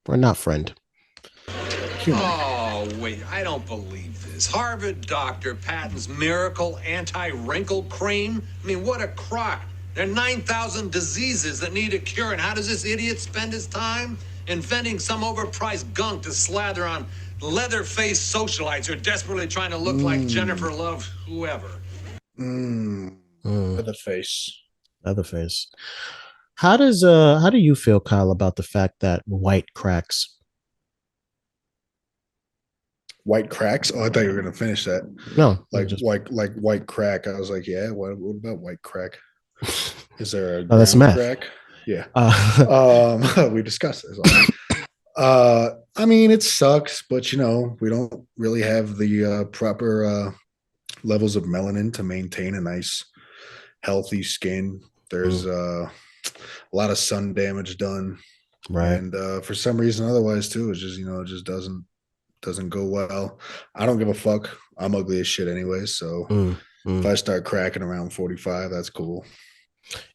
or not friend. Oh, wait, I don't believe this. Harvard doctor patents miracle anti-wrinkle cream? I mean, what a crock. There are 9,000 diseases that need a cure, and how does this idiot spend his time? Inventing some overpriced gunk to slather on leather-faced socialites who are desperately trying to look like Jennifer Love whoever. Leatherface. How do you feel, Kyle, about the fact that white cracks? White cracks? Oh, I thought you were gonna finish that. No, like white crack. I was like, yeah. What about white crack? Is there a that's meth. Crack? Yeah. We discussed this. I mean, it sucks, but you know, we don't really have the proper levels of melanin to maintain a nice, healthy skin. There's a lot of sun damage done, right? And for some reason, otherwise too, it's just it just doesn't go well. I don't give a fuck. I'm ugly as shit anyway, so if I start cracking around 45, that's cool.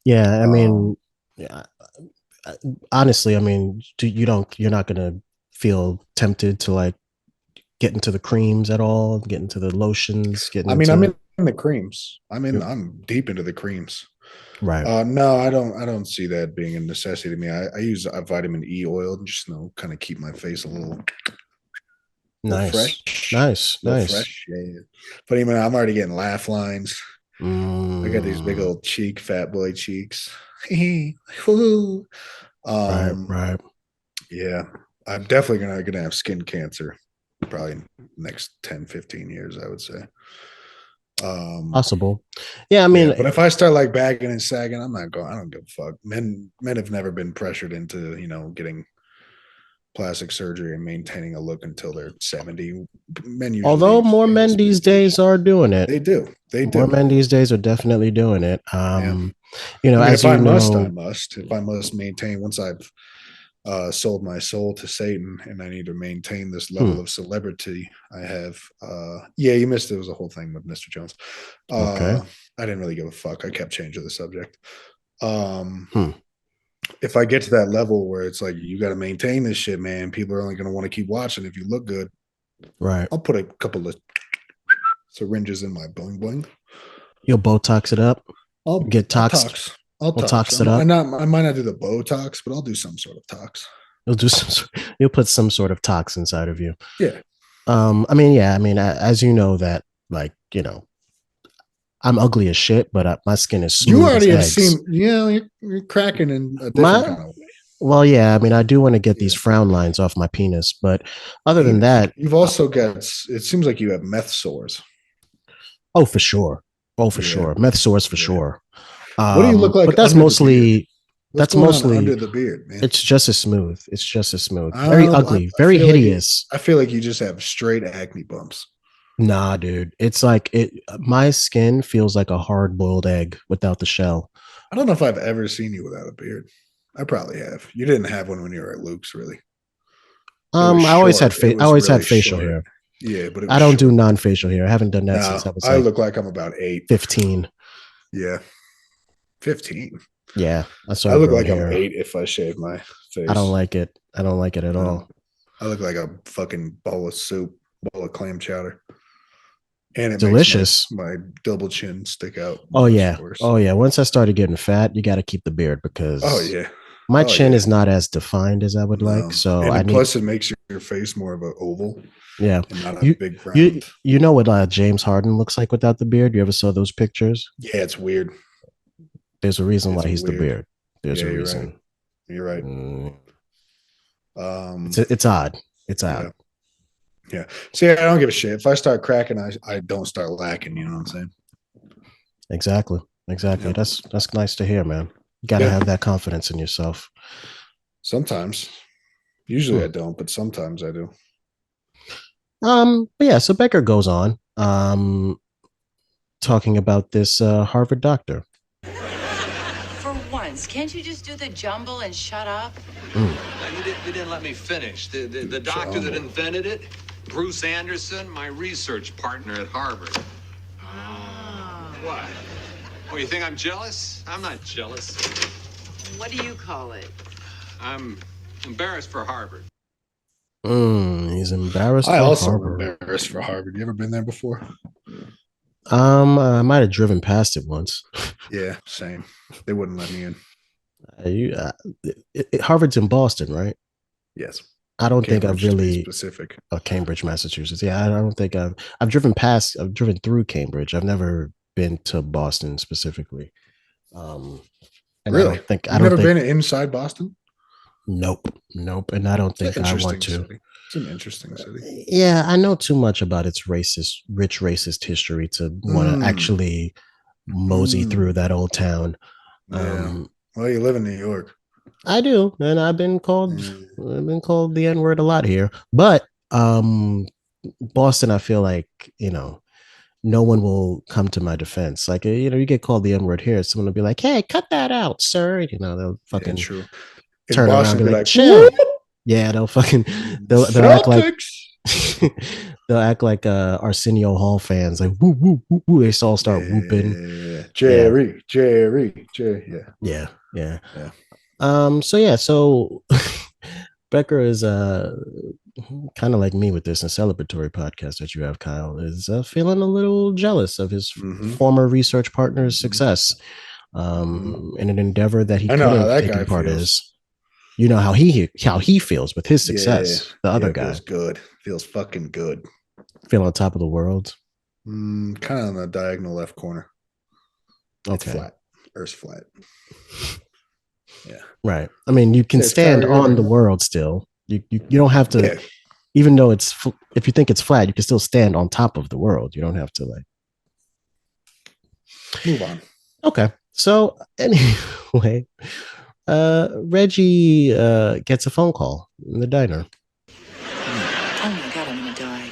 Yeah, I mean, yeah. Honestly, I mean, you're not gonna feel tempted to like get into the creams at all, get into the lotions, I'm in the creams. I'm deep into the creams. Right. No, I don't see that being a necessity to me. I use a vitamin E oil, just kind of keep my face a little fresh. Nice. Fresh. Yeah. But even I'm already getting laugh lines. I got these big old fat boy cheeks. Right. Yeah. I'm definitely gonna have skin cancer probably in the next 10-15 years, I would say. Possible. Yeah, I mean, but if I start like bagging and sagging, I'm not going. I don't give a fuck. Men have never been pressured into getting plastic surgery and maintaining a look until they're 70. Although more men these days are doing it. They do. More men these days are definitely doing it. If I must maintain, once I've sold my soul to Satan and I need to maintain this level of celebrity I have. You missed it. It was a whole thing with Mr. Jones. Okay. I didn't really give a fuck. I kept changing the subject. If I get to that level where it's like, you got to maintain this shit, man, people are only going to want to keep watching if you look good. Right. I'll put a couple of syringes in my bling bling. You'll Botox it up. I'll get toxed. I'll tox it up. I might not do the Botox, but I'll do some sort of tox. You'll put some sort of tox inside of you. Yeah. As you know that, like, I'm ugly as shit, but my skin is smooth. You already have eggs. seen, you're cracking in a different kind of way. Well, yeah, I mean, I do want to get these frown lines off my penis, but other than that, you've also got. It seems like you have meth sores. Oh, for sure. Meth sores for sure. What do you look like? But that's mostly under the beard, man. It's just as smooth. Very ugly, very hideous. I feel like you just have straight acne bumps. Nah, dude. It's like my skin feels like a hard-boiled egg without the shell. I don't know if I've ever seen you without a beard. I probably have. You didn't have one when you were at Luke's, really. I always had facial hair. Yeah, but I don't do non-facial hair. I haven't done that since I was I look like I'm about 8. 15. Yeah. 15. Yeah, I I look like hair. I'm 8 if I shave my face. I don't like it. I don't like it at all. I look like a fucking bowl of soup, bowl of clam chowder. And it Delicious. makes my double chin stick out. Oh yeah. Worse. Oh yeah. Once I started getting fat, you got to keep the beard because my chin is not as defined as I would like. So plus it makes your face more of an oval. Yeah. And not a big round. You know what James Harden looks like without the beard? You ever saw those pictures? Yeah, it's weird. There's a reason why he's the beard. There's a reason. You're right. It's odd. It's odd. Yeah. See, I don't give a shit. If I start cracking, I don't start lacking. You know what I'm saying? Exactly. Exactly. Yeah. That's nice to hear, man. You got to have that confidence in yourself. Sometimes. Usually I don't, but sometimes I do. But yeah, so Becker goes on talking about this Harvard doctor. For once, can't you just do the jumble and shut up? You didn't let me finish. The doctor that invented it, Bruce Anderson, my research partner at Harvard. What? Oh, you think I'm jealous? I'm not jealous. What do you call it? I'm embarrassed for Harvard. He's embarrassed. I also am embarrassed for Harvard. You ever been there before? I might have driven past it once. Yeah, same. They wouldn't let me in. Harvard's in Boston, right? Yes. I don't think I've really specific. Cambridge, Massachusetts. Yeah, I don't think I've driven through Cambridge. I've never been to Boston specifically. Really? I don't think been inside Boston? Nope. And I don't think I want to. City. It's an interesting city. Yeah, I know too much about its rich racist history to want to actually mosey through that old town. Yeah. Well, you live in New York. I do, and I've been called the N-word a lot here. But Boston, I feel like, no one will come to my defense. Like, you get called the N-word here, someone will be like, "Hey, cut that out, sir." They'll fucking turn around and be like, "Chill." Yeah, they'll act like they'll act like Arsenio Hall fans, like woo woo woo woo. They all start whooping. Jerry. Yeah. So Becker is kind of like me with this Incel-ebratory podcast that you have, Kyle, is feeling a little jealous of his former research partner's success in an endeavor that he couldn't take part is. You know how he feels with his success. The other guy feels good. Feels fucking good. Feel on top of the world. Kind of on the diagonal left corner. It's flat. Earth's flat. Yeah. Right. I mean, you can stand on the world still. You don't have to, even though if you think it's flat, you can still stand on top of the world. You don't have to move on. Okay. So anyway, Reggie gets a phone call in the diner. Oh my God, I'm gonna die.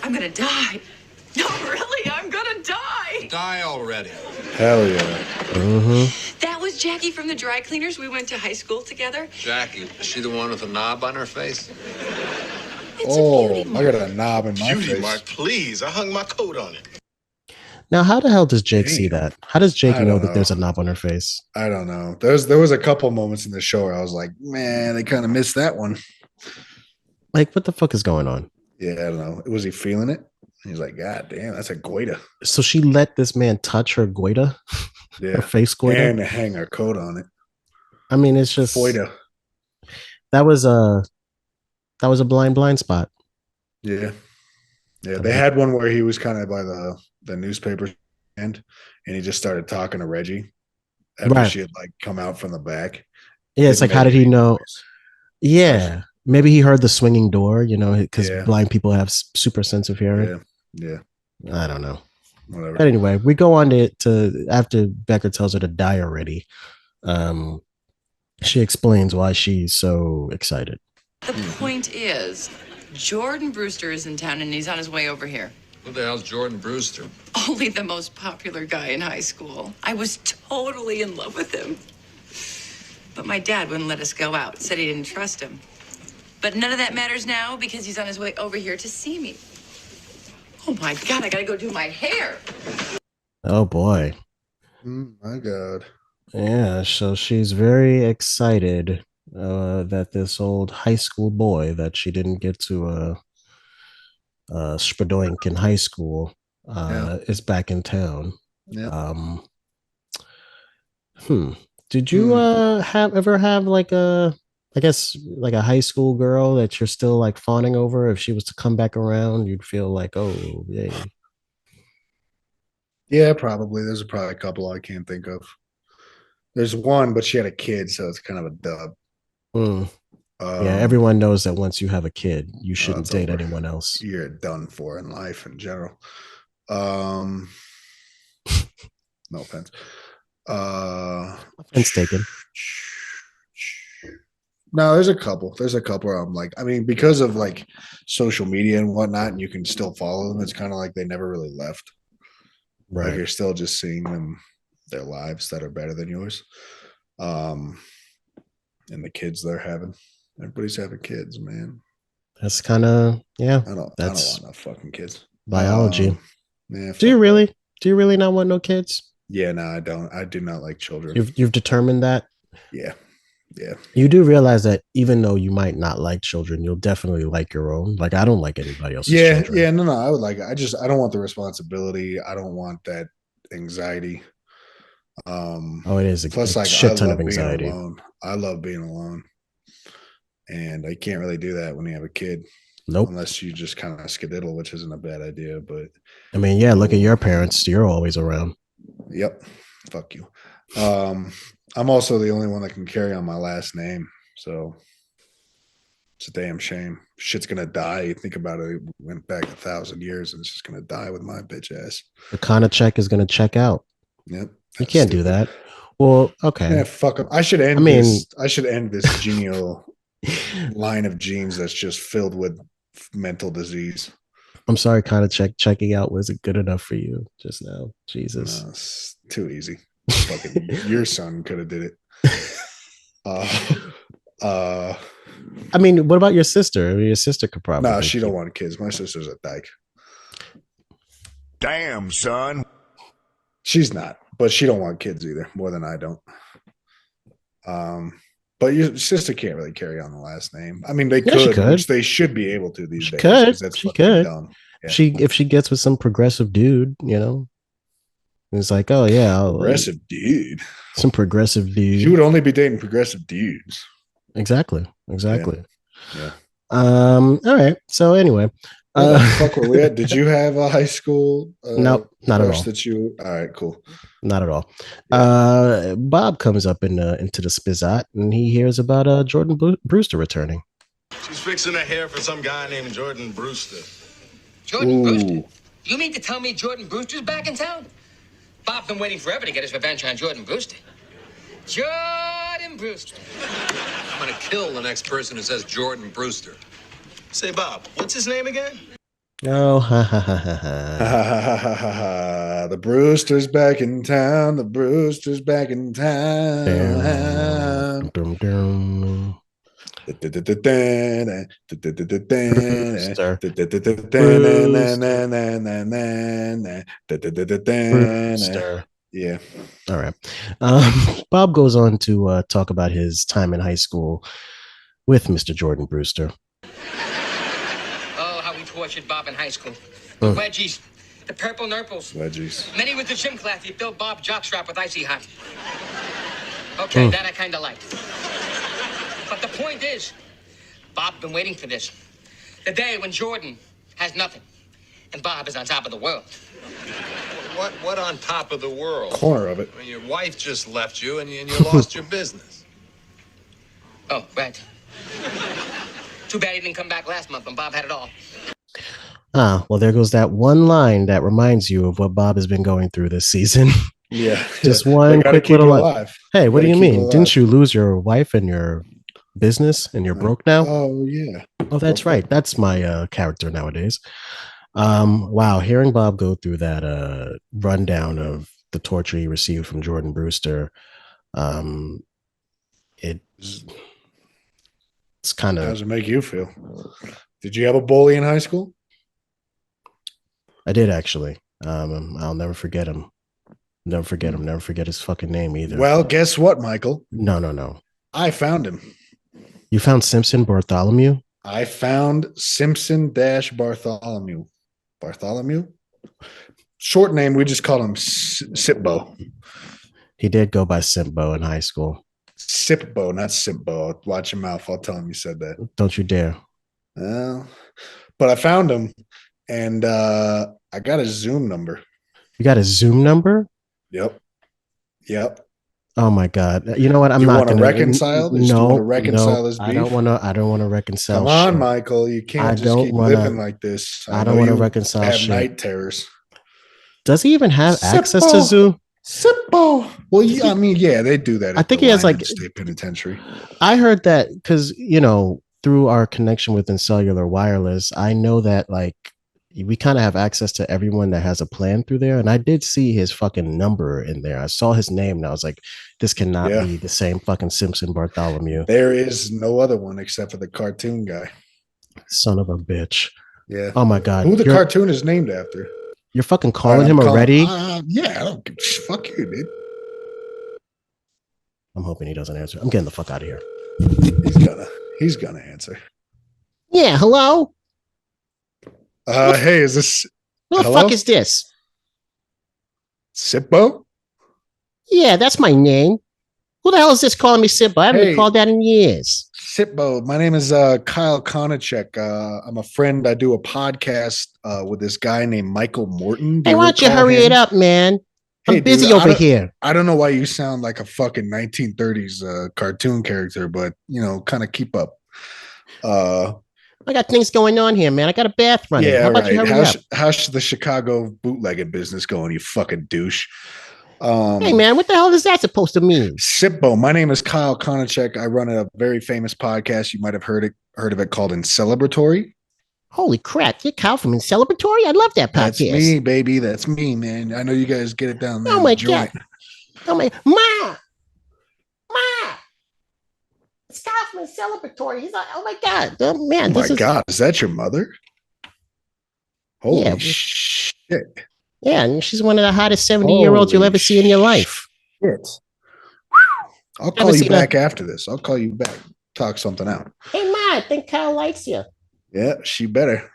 I'm gonna die. No, really, I'm gonna die. Die already. Hell yeah. That was Jackie from the dry cleaners. We went to high school together. Jackie, is she the one with a knob on her face? I got a knob in my face. Mark, please. I hung my coat on it. Now, how the hell does Jake see that? How does Jake know that there's a knob on her face? I don't know. There was a couple moments in the show where I was like, man, they kind of missed that one. Like, what the fuck is going on? Yeah, I don't know. Was he feeling it? He's like, God damn, that's a goiter. So she let this man touch her goiter? Yeah. Her face goiter? And hang her coat on it. I mean, it's just... Goiter. That was a blind spot. Yeah. Yeah, they had one where he was kind of by the newspaper end, and he just started talking to Reggie after she had come out from the back. Yeah, it's like, how did he know? Yeah, maybe he heard the swinging door, because blind people have super sense of hearing. Yeah. I don't know. Whatever. But anyway, we go on to after Becker tells her to die already. She explains why she's so excited. The point is, Jordan Brewster is in town and he's on his way over here. Who the hell's Jordan Brewster? Only the most popular guy in high school. I was totally in love with him. But my dad wouldn't let us go out. Said he didn't trust him. But none of that matters now because he's on his way over here to see me. Oh my God, I gotta go do my hair. Oh boy. My God. Yeah, so she's very excited that this old high school boy that she didn't get to Spadoink in high school Yeah. is back in town. Yeah. Um, Did you have like a, I guess like a high school girl that you're still like fawning over? If she was to come back around, you'd feel like, oh, yay. Yeah, probably. There's probably a couple I can't think of. There's one, but she had a kid, so it's kind of a dub. Hmm. Yeah, Um, everyone knows that once you have a kid, you shouldn't it's date over. anyone else. You're done for in life in general. No offense. Offense taken. No, there's a couple. There's a couple where I'm like, I mean, because of like social media and whatnot, and you can still follow them. It's kind of like they never really left. Like Right. you're still just seeing them, their lives that are better than yours. And the kids they're having. Everybody's having kids, man. That's kind of, yeah, I don't that's want no fucking kids. biology. Yeah, Do you fuck really? that. Do you really not want no kids? Yeah, no, I don't. I do not like children. You've determined that? Yeah. Yeah. You do realize that even though you might not like children, you'll definitely like your own. Like I don't like anybody else's Yeah, children. yeah, no, I would like it. I don't want the responsibility. I don't want that anxiety. Oh, it is Plus, a like shit I ton of love being anxiety. alone. I love being alone. And I can't really do that when you have a kid. Nope. Unless you just kind of skedaddle, which isn't a bad idea. But I mean, yeah, look at your parents. You're always around. yep. Fuck you. I'm also the only one that can carry on my last name. So it's a damn shame. Shit's gonna die. You think about it, it went back 1,000 years and it's just gonna die with my bitch ass. The kind of check is going to check out. Yep. You can't do that. Well, okay. Yeah, fuck up. I should end I mean- this. I should end this genial line of genes that's just filled with mental disease. I'm sorry, kind of checking out wasn't good enough for you just now. Jesus. No, it's too easy. Fucking your son could have did it. I mean, what about your sister? I mean, your sister could probably. No, she don't want kids. My sister's a dyke. Damn, son. She's not, but she don't want kids either, more than I don't. But your sister can't really carry on the last name. I mean, they Yeah, she could, could. which they should be able to these days. Could. 'Cause that's She fucking could. dumb. Yeah. If she gets with some progressive dude, you know, it's like, oh yeah, Progressive dude. some progressive dude. She would only be dating progressive dudes. Exactly. Yeah. All right. So anyway, Where the fuck were we at? Did you have a high school? Nope, not at crush all. That you? All right, cool. Not at all. Bob comes up into the spizot and he hears about Jordan Brewster returning. She's fixing her hair for some guy named Jordan Brewster. Jordan Brewster? You mean to tell me Jordan Brewster's back in town? Bob's been waiting forever to get his revenge on Jordan Brewster. Jordan Brewster. I'm gonna kill the next person who says Jordan Brewster. Say, Bob, what's his name again? Oh, ha ha ha ha ha. The Brewster's back in town. The Brewster's back in town. Dum, dum. Brewster. Yeah. All right. Bob goes on to talk about his time in high school with Mr. Jordan Brewster. Oh, how we tortured Bob in high school. The wedgies, the purple nurples. Wedgies. Many with the gym class, he filled Bob jockstrap with icy hot. Okay, that I kind of liked. But the point is, Bob's been waiting for this. The day when Jordan has nothing, and Bob is on top of the world. What on top of the world? Corner of it. I mean, your wife just left you and you lost your business. Oh, right. Too bad he didn't come back last month when Bob had it all. Ah, well, there goes that one line that reminds you of what Bob has been going through this season. Yeah. Just They one gotta quick keep little it line. alive. Hey, what do Gotta you keep it mean? alive. Didn't you lose your wife and your business and you're broke now? Oh, yeah. Oh, that's right. That's my character nowadays. Wow, hearing Bob go through that rundown of the torture he received from Jordan Brewster, it's kind How of. does it make you feel? Did you have a bully in high school? I did actually. I'll never forget him. Never forget him. Never forget his fucking name either. Well, guess what, Michael? No. I found him. You found Simpson Bartholomew? I found Simpson Bartholomew. Bartholomew? Short name, we just call him Sipbo. He did go by Simbo in high school. Sipbo, not Sipbo. Watch your mouth. I'll tell him you said that. Don't you dare. But I found him, and I got a Zoom number. You got a Zoom number? Yep. Oh my God! You know what? I'm you not going to reconcile. This? No, Do you want to reconcile this beef? I don't want to. I don't want to reconcile. Come on, shit. Michael. You can't just keep living like this. I don't want to reconcile. Have shit. night terrors. Does he even have access to Zoom? Sippo. Well, yeah, I mean, yeah, they do that. I think he has like state penitentiary. I heard that because through our connection with Cellular Wireless, I know that like we kind of have access to everyone that has a plan through there. And I did see his fucking number in there. I saw his name and I was like, this cannot be the same fucking Simpson Bartholomew. There is no other one except for the cartoon guy. Son of a bitch. Yeah. Oh my God. Who the cartoon is named after? You're fucking calling him already? Yeah. I don't fuck you, dude. I'm hoping he doesn't answer. I'm getting the fuck out of here. He's gonna answer. Yeah. Hello? Hey, is this who the fuck is this? Sippo? Yeah, that's my name. Who the hell is this calling me Sippo? I haven't been called that in years. Sippo, my name is Kyle Konachek. I'm a friend. I do a podcast with this guy named Michael Morton. Hey, why don't you hurry it up, man? I'm busy over here. I don't know why you sound like a fucking 1930s cartoon character, but kind of keep up. I got things going on here, man. I got a bath running. Yeah, How about you hurry up? How's the Chicago bootlegging business going, you fucking douche? Hey, man, what the hell is that supposed to mean? Sippo, my name is Kyle Konachek. I run a very famous podcast. You might have heard of it called Incel-ebratory. Holy crap, you're Kyle from Incel-ebratory? I love that podcast. That's me, baby. That's me, man. I know you guys get it down there. Oh, my God. Oh, my... Ma! It's Kyle from Incel-ebratory. He's like, oh, my God. Oh, man. Oh, my God. Is that your mother? Holy shit. Yeah, and she's one of the hottest 70-year-olds you'll ever see in your life. Shit. I'll call you back after this. I'll call you back. Talk something out. Hey, Ma, I think Kyle likes you. Yeah, she better.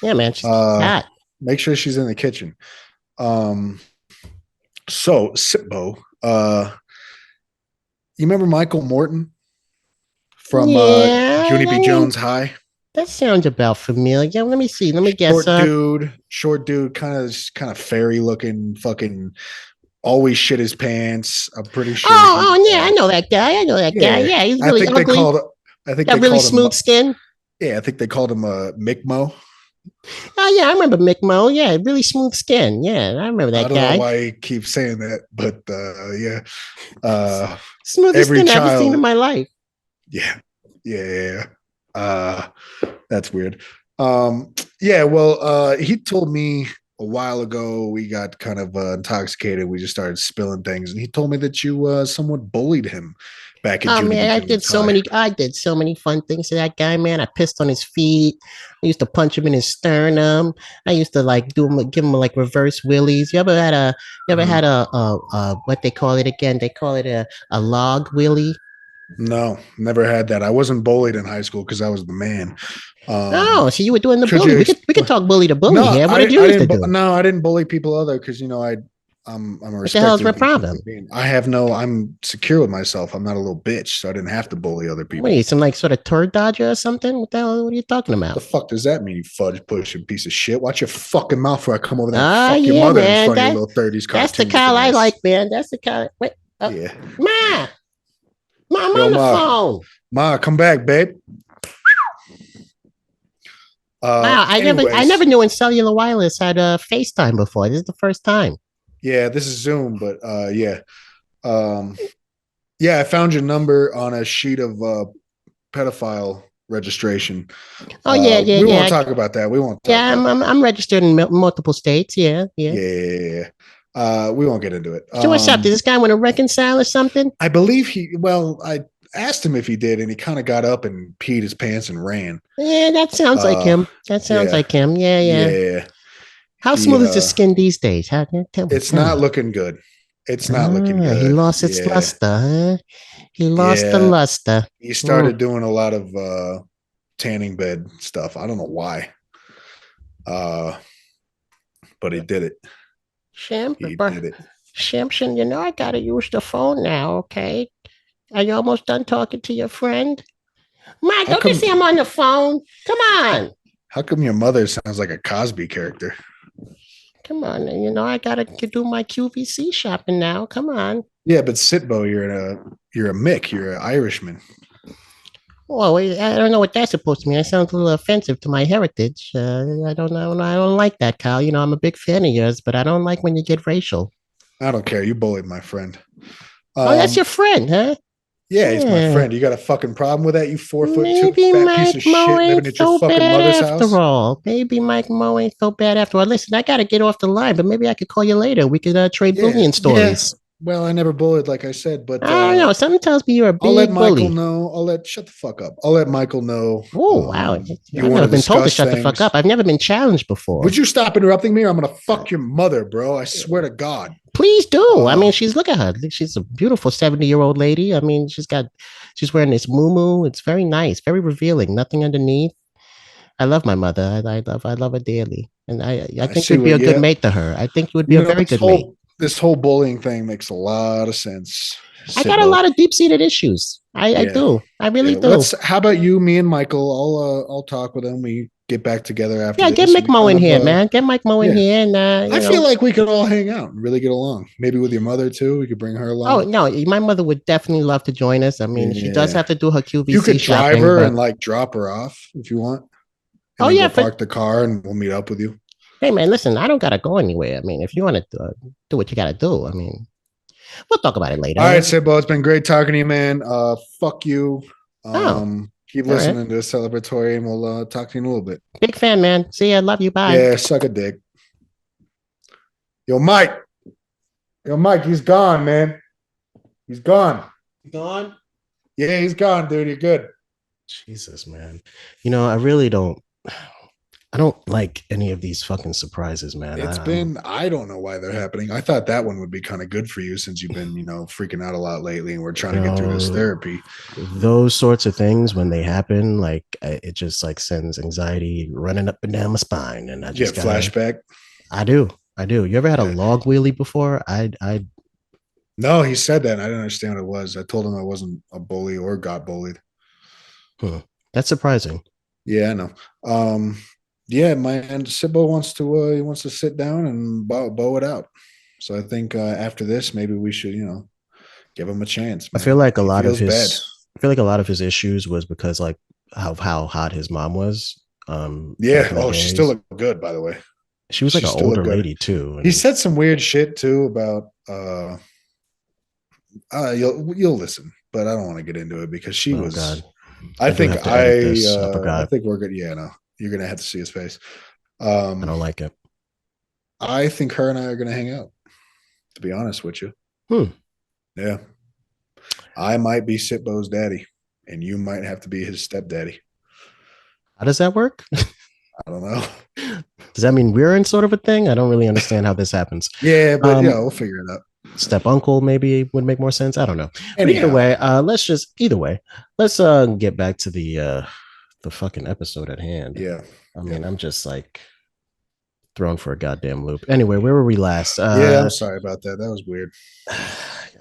Yeah, man. She's hot. Make sure she's in the kitchen. So, Sippo, you remember Michael Morton from Junie B. Jones High? That sounds about familiar. Let me see. Let me guess. Short dude, kind of fairy looking, fucking always shit his pants. I'm pretty sure. Yeah, I know that guy. Yeah, he's really ugly. I think got really smooth skin. Yeah, I think they called him Mick Mo. Oh yeah, I remember Mick Mo. Yeah, really smooth skin. Yeah, I remember that guy. I don't know why he keeps saying that, but yeah. Smoothest skin I've ever seen in my life. Yeah. That's weird. He told me a while ago we got kind of intoxicated. We just started spilling things, and he told me that you somewhat bullied him back in. Oh man, I did so many fun things to that guy, man. I pissed on his feet. I used to punch him in his sternum. I used to give him like reverse willies. You ever had a what they call it again? They call it a log willy. No, never had that. I wasn't bullied in high school because I was the man. So you were doing the bully. We could talk bully to bully here. What did you used to do? No, I didn't bully people other because I'm a respected. What the hell's my problem? I'm secure with myself. I'm not a little bitch, so I didn't have to bully other people. What are you, some like sort of turd dodger or something? What the hell? What are you talking about? What the fuck does that mean, you fudge pushing piece of shit? Watch your fucking mouth before I come over there and fuck your mother in front of your little 30s. That's the Kyle I like, man. That's the Kyle. Wait, yeah. Ma, I'm on the phone. Ma, come back, babe. Wow, I never knew Cellular Wireless had FaceTime before. This is the first time. Yeah, this is Zoom, but yeah. I found your number on a sheet of pedophile registration. Oh yeah. We won't talk about that. We won't. I'm registered in multiple states. Yeah. We won't get into it. So what's up? Does this guy want to reconcile or something? I believe I asked him if he did, and he kind of got up and peed his pants and ran. Yeah, that sounds like him. That sounds like him. Yeah. How He smooth is his skin these days? Tell me. it's not looking good. It's not looking He good. lost its Yeah. luster, huh? He lost the Yeah. luster. He started doing a lot of tanning bed stuff. I don't know why. But he did it. He did it. Simpson, you know I gotta use the phone now, okay? Are you almost done talking to your friend? Mike, How don't you come- see I'm on the phone? Come on. How come your mother sounds like a Cosby character? Come on. You know I gotta do my QVC shopping now. Come on. Yeah, but Sitbo, you're a Mick. You're an Irishman. Well, I don't know what that's supposed to mean. It sounds a little offensive to my heritage. I don't know. I don't like that, Kyle. You know, I'm a big fan of yours, but I don't like when you get racial. I don't care. You bullied my friend. Oh, that's your friend, huh? Yeah, he's my Yeah. friend. You got a fucking problem with that? You 4'2" Maybe fat Mike piece of Moe shit living ain't at your so fucking bad mother's after house. all. Maybe Mike Moe ain't so bad after all. Listen, I gotta get off the line, but maybe I could call you later. We could trade bullying stories. Well, I never bullied, like I said, but I don't know. Something tells me you're a I'll let big Michael bully. know. Shut the fuck up. I'll let Michael know. Oh wow! You I've want never to been told to discuss shut the fuck things. up. I've never been challenged before. Would you stop interrupting me, or I'm gonna fuck your mother, bro? I swear to God. Please do. I mean, look at her. She's a beautiful 70-year-old lady. I mean, she's wearing this muumuu. It's very nice, very revealing. Nothing underneath. I love my mother. I love her dearly, and I think see you'd be a what- good yeah. mate to her. I think you would be a very good mate. This whole bullying thing makes a lot of sense. I got a lot of deep-seated issues. I do. I really do. How about you, me, and Michael? I'll talk with him. We get back together after. Yeah, get this. Mick Moe in here, man. Get Mike Moe in here, and I feel like we could all hang out and really get along. Maybe with your mother too. We could bring her along. Oh no, my mother would definitely love to join us. I mean, she does have to do her QVC. You could drive shopping, her but- and like drop her off if you want. And Oh, then yeah, we'll park the car and we'll meet up with you. Hey man, listen, I don't gotta go anywhere. I mean, if you want to do what you gotta do, I mean, we'll talk about it later. All right, Sibbo, it's been great talking to you, man. Fuck you. Keep all right. listening to Celebratory, and we'll talk to you in a little bit. Big fan, man. See ya. Love you. Bye. Yeah, suck a dick. Yo, Mike, he's gone, man. He's gone. Gone? Yeah, he's gone, dude. You're good. Jesus, man. You know, I don't like any of these fucking surprises, man. I don't know why they're happening. I thought that one would be kind of good for you since you've been, freaking out a lot lately and we're trying to get through this therapy. Those sorts of things, when they happen, like it just like sends anxiety running up and down my spine. And I just flashback. I do. You ever had a log wheelie before? No, he said that. And I didn't understand what it was. I told him I wasn't a bully or got bullied. That's surprising. Yeah, I know. Yeah, man, Sibbo wants to sit down and bow it out. So I think after this, maybe we should, give him a chance. I feel like a lot of his issues was because like how hot his mom was. Yeah. Oh, she still looked good, by the way. She was like an older lady too. He said some weird shit too about you'll listen, but I don't want to get into it because she was. God. I think we're good. Yeah, no, you're gonna have to see his face. I don't like it. I think her and I are gonna hang out. To be honest with you. Yeah. I might be Sitbo's daddy, and you might have to be his stepdaddy. How does that work? I don't know. Does that mean we're in sort of a thing? I don't really understand how this happens. Yeah, but we'll figure it out. Step uncle maybe would make more sense. I don't know. Anyhow. Either way, let's get back to the fucking episode at hand. Yeah. I mean, I'm just like thrown for a goddamn loop. Anyway, where were we last? Yeah, I'm sorry about that. That was weird.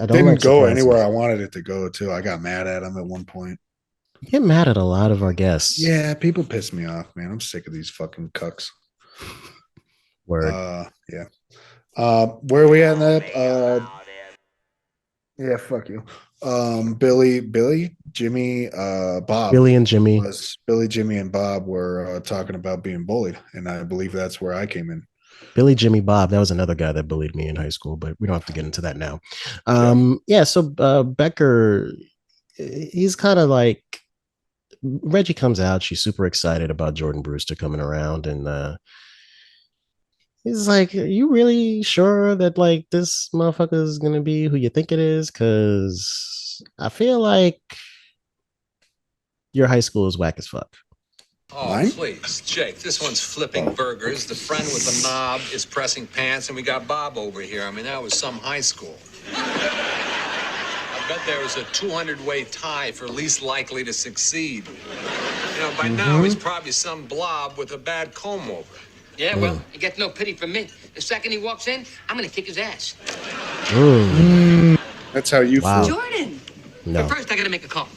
I didn't go anywhere I wanted it to go to. I got mad at him at one point. You get mad at a lot of our guests. Yeah, people piss me off, man. I'm sick of these fucking cucks. Word. Yeah. Where are we at in that? Yeah, fuck you. Billy, Jimmy, Bob. Billy and Jimmy. Billy, Jimmy, and Bob were talking about being bullied, and I believe that's where I came in. Billy, Jimmy, Bob. That was another guy that bullied me in high school, but we don't have to get into that now. Yeah. So Becker, he's kind of like Reggie comes out. She's super excited about Jordan Brewster coming around, and he's like, "Are you really sure that like this motherfucker is gonna be who you think it is? Because I feel like your high school is whack as fuck." Oh, Mine? please, Jake. This one's flipping burgers. The friend with the knob is pressing pants, and we got Bob over here. I mean, that was some high school. I bet there was a 200-way tie for least likely to succeed. You know, by now he's probably some blob with a bad comb over. Yeah, well, he gets no pity from me. The second he walks in, I'm gonna kick his ass. That's how you feel. Jordan. No. But first, I gotta make a call.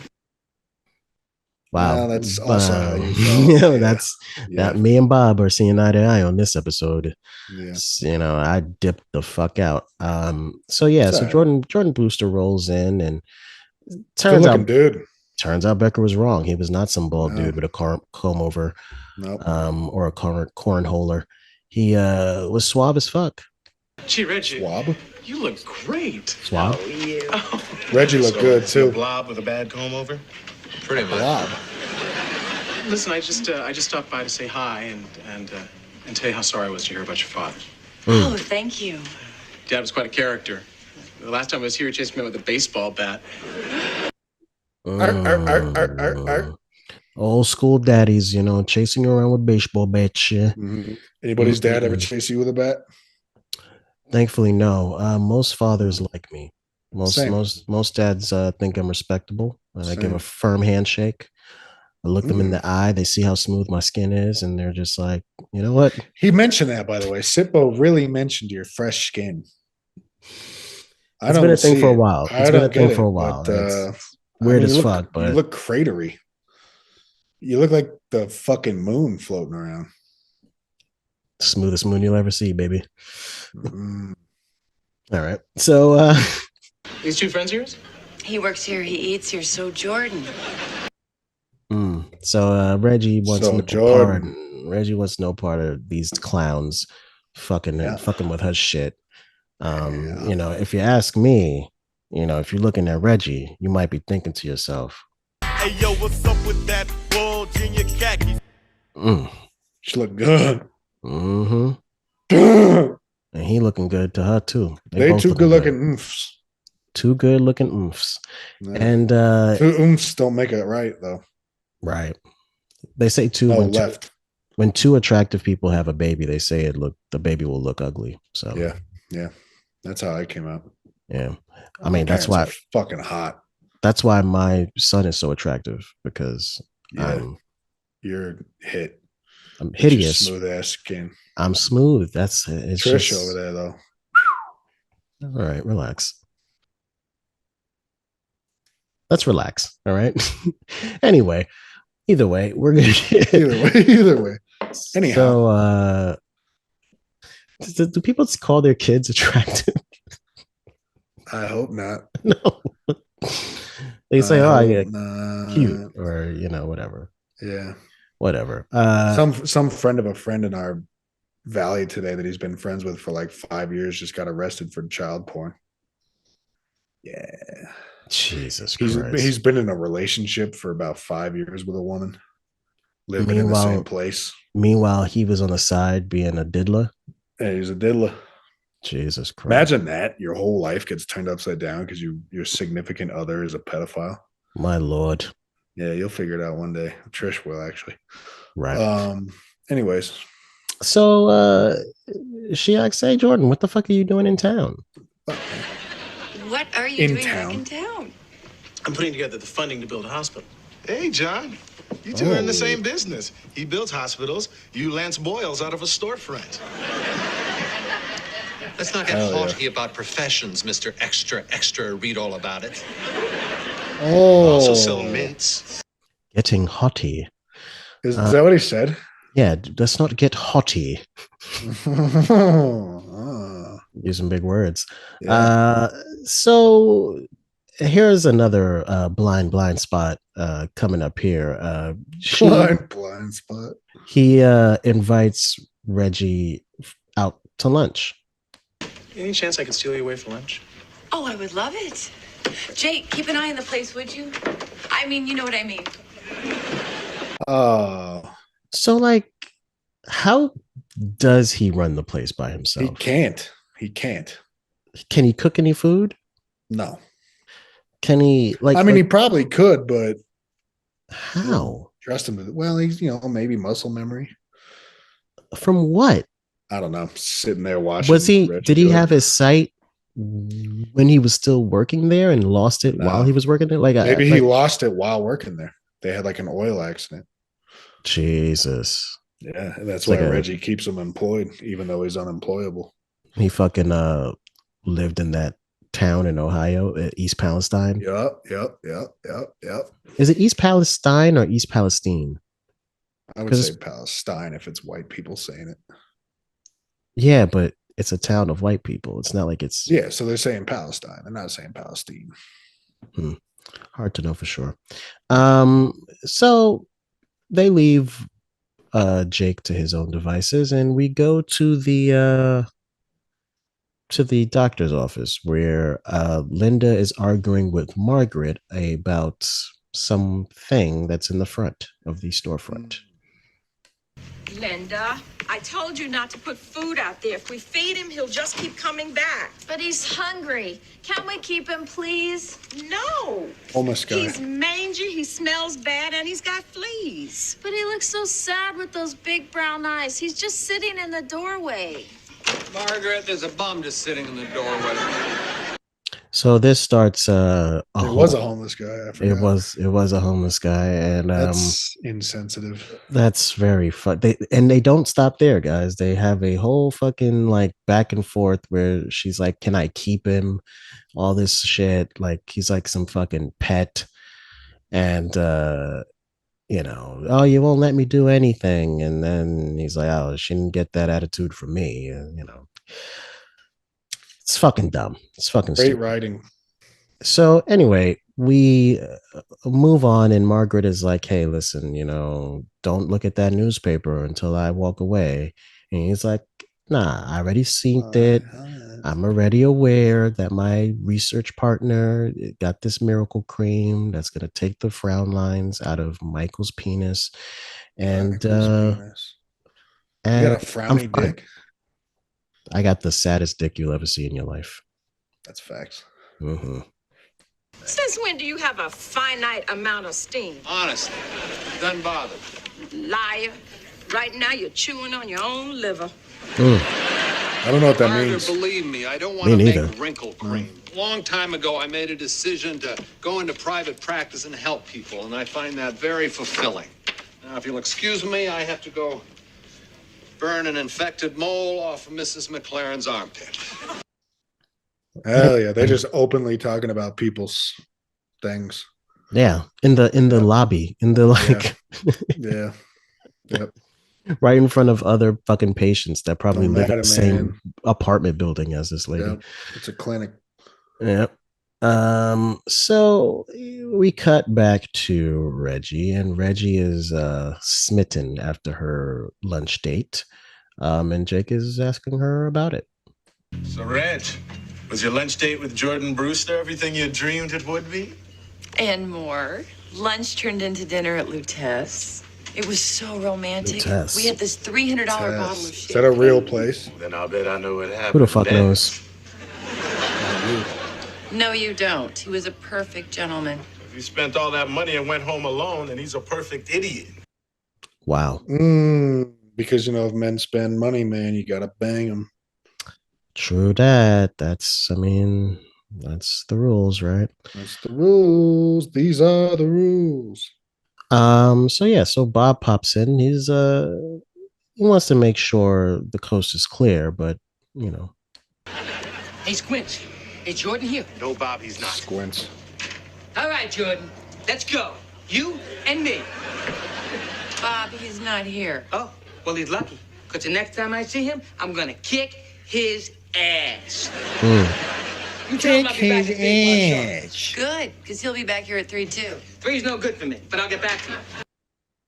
Wow. No, that's also how you feel. Yeah, that's that. Me and Bob are seeing eye to eye on this episode. Yeah. You know, I dipped the fuck out. So yeah, so Jordan Brewster rolls in and turns out Becker was wrong. He was not some bald dude with a comb over, or a cornholer. He was suave as fuck. Gee, Reggie, Swab? you look great. Suave. Reggie looked good too. A blob with a bad comb over? Pretty much. Blob. Listen, I just stopped by to say hi and tell you how sorry I was to hear about your father. Oh, thank you. Dad was quite a character. The last time I was here, he chased me with a baseball bat. Old school daddies, you know, chasing you around with baseball bats. Yeah. Anybody's dad ever chase you with a bat? Thankfully, no. Most fathers like me. Same. Most dads think I'm respectable. I give Same. a firm handshake. I look them in the eye. They see how smooth my skin is, and they're just like, you know what? He mentioned that, by the way. Sippo really mentioned your fresh skin. It's been a thing for a while. It's been a thing for a while. But, it's weird as fuck, but you look cratery. You look like the fucking moon floating around. Smoothest moon you'll ever see, baby. All right. So These two friends of yours? He works here, he eats here, so Jordan. So Reggie wants So no Jordan. part. Reggie wants no part of these clowns fucking with her shit. You know, if you ask me, you know, if you're looking at Reggie, you might be thinking to yourself, "Hey yo, what's up with that bulge in your khakis?" She look good. And he looking good to her too. They both two good looking oomphs. Two good looking oomphs. Yeah. And two oomphs don't make it right though. Right. They say two when two attractive people have a baby, they say the baby will look ugly. So yeah. That's how I came out. Yeah. I mean, that's Parents why are fucking hot. that's why my son is so attractive, because You're hit. I'm hideous. Smooth ass skin. I'm smooth. It's Trish just, over there though. All right, relax. Let's relax. All right. Anyway, either way, we're gonna either way. Anyhow. So do people call their kids attractive? I hope not. No. They say, "Oh, yeah, not. cute," or you know, whatever. Yeah. Whatever. Some friend of a friend in our valley today that he's been friends with for like 5 years just got arrested for child porn. Yeah. Jesus Christ. He's been in a relationship for about 5 years with a woman, living in the same place. Meanwhile, he was on the side being a diddler. Yeah, he's a diddler. Jesus Christ. Imagine that. Your whole life gets turned upside down because your significant other is a pedophile. My Lord. Yeah, you'll figure it out one day. Trish will, actually. Right. Anyways. So she asks, "Hey Jordan, what the fuck are you doing in town?" What are you doing back in town? I'm putting together the funding to build a hospital. Hey, John. You two are in the same business. He builds hospitals. You lance boils out of a storefront. Let's not get haughty about professions, Mr. Extra, read all about it. Also sell mints. Getting haughty. Is that what he said? Yeah, let's not get haughty. Using big words. Yeah. So here's another blind spot coming up here. Blind spot. He invites Reggie out to lunch. Any chance I could steal you away for lunch? Oh, I would love it. Jake, keep an eye on the place, would you? I mean, you know what I mean. So like, how does he run the place by himself? He can't. Can he cook any food? No. Can he he probably could, but How? Trust him. Well, he's maybe muscle memory. From what? I don't know. Sitting there Was watching he? Reggie Did he do it. have his sight when he was still working there and lost it while No. he was working there? Like Maybe he lost it while working there. They had like an oil accident. Jesus. Yeah, and that's It's why like Reggie keeps him employed, even though he's unemployable. he fucking lived in that town in Ohio, East Palestine. Yep. Is it East Palestine or East Palestine? I would say Palestine if it's white people saying it. Yeah, but it's a town of white people. It's not like it's So they're saying Palestine. They're not saying Palestine. Hard to know for sure. So they leave Jake to his own devices, and we go to the doctor's office where Linda is arguing with Margaret about something that's in the front of the storefront. Linda, I told you not to put food out there. If we feed him, he'll just keep coming back. But he's hungry. Can't we keep him, please? No. Homeless guy. He's mangy, he smells bad, and he's got fleas. But he looks so sad with those big brown eyes. He's just sitting in the doorway. Margaret, there's a bum just sitting in the doorway. So this starts It was a homeless guy. I forgot. It was a homeless guy, and That's insensitive. that's very fun. They don't stop there, guys. They have a whole fucking like back and forth where she's like, "Can I keep him?" All this shit. Like he's like some fucking pet, and oh, you won't let me do anything. And then he's like, "Oh, she didn't get that attitude from me." It's fucking dumb. It's fucking Great stupid. writing. So anyway, we move on, and Margaret is like, "Hey, listen, don't look at that newspaper until I walk away." And he's like, "Nah, I already seen it. I'm already aware that my research partner got this miracle cream that's gonna take the frown lines out of Michael's penis." And You got a frowny dick? I got the saddest dick you'll ever see in your life. That's facts. Mm-hmm. Since when do you have a finite amount of steam? Honestly, doesn't bother. Liar. Right now you're chewing on your own liver. I don't know what that Margaret, means. believe me, I don't Me want to neither. make wrinkle cream. Long time ago, I made a decision to go into private practice and help people, and I find that very fulfilling. Now, if you'll excuse me, I have to go burn an infected mole off of Mrs. McLaren's armpit. Hell yeah. They're just openly talking about people's things. Yeah, in the lobby, in the like, Yeah. Yep. right in front of other fucking patients that probably No live in matter, the same man. apartment building as this lady. Yep. It's a clinic. Yep. So we cut back to Reggie, and Reggie is smitten after her lunch date. And Jake is asking her about it. So, Reg, was your lunch date with Jordan Brewster everything you dreamed it would be? And more. Lunch turned into dinner at Lutess. It was so romantic. Lutess. We had this $300 bottle of Is champagne. that a real place? Then I'll bet I know what happened. Who the fuck next. knows? No, you don't. He was a perfect gentleman. He spent all that money and went home alone, and he's a perfect idiot. Wow. Because, if men spend money, man, you got to bang them. True that. That's the rules, right? That's the rules. These are the rules. So Bob pops in. He wants to make sure the coast is clear, but Hey, Squints. Is Jordan here? No, Bob, he's not. Squints. All right, Jordan. Let's go. You and me. Bob, he's not here. Oh, well, he's lucky. Because the next time I see him, I'm going to kick his ass. You tell him I'll be back at 3 sharp. Good, because he'll be back here at 3 too. 3's no good for me, but I'll get back to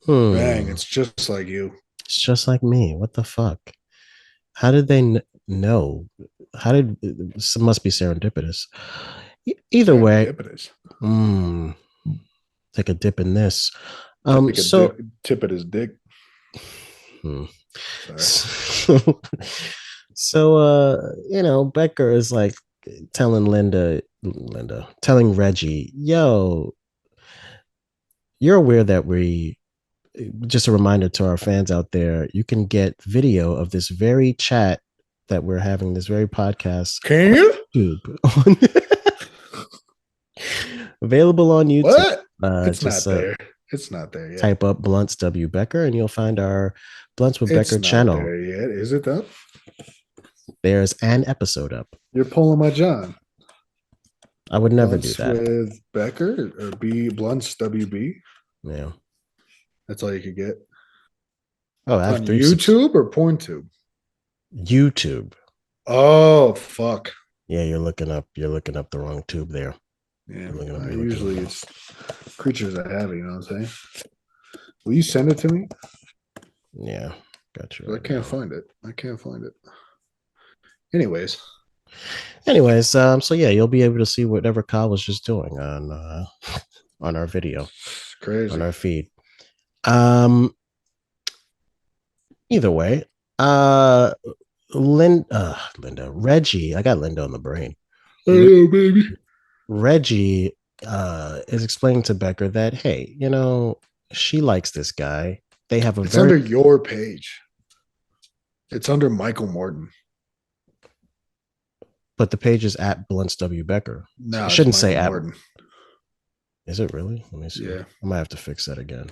you. Bang, it's just like you. It's just like me. What the fuck? How did they know? Must be serendipitous. Either way, take a dip in this. Tip at his dick. So Becker is like telling telling Reggie, yo, you're aware that just a reminder to our fans out there, you can get video of this very chat that we're having, this very podcast. Can you? Available on YouTube. What? It's just, not there. It's not there yet. Type up Blunts W. Becker and you'll find our Blunts with Becker channel. There yet. Is it up? There's an episode up. You're pulling my John. I would never Blunts do that. With Becker or B Blunts WB. Yeah. That's all you could get. Oh, I have on YouTube or PornTube? YouTube. Oh fuck. Yeah, you're looking up the wrong tube there. Yeah, usually it's creatures I have, you know what I'm saying? Will you send it to me? Yeah, got you. I can't find it. Anyways, so yeah, you'll be able to see whatever Kyle was just doing on our video. It's crazy. On our feed. Either way, Linda, Reggie, I got Linda on the brain. Hello, baby. Reggie is explaining to Becker that, hey, she likes this guy. They have It's under your page. It's under Michael Morton. But the page is at Blunts W. Becker. No, it shouldn't say at Morton. Is it really? Let me see. Yeah. I might have to fix that again.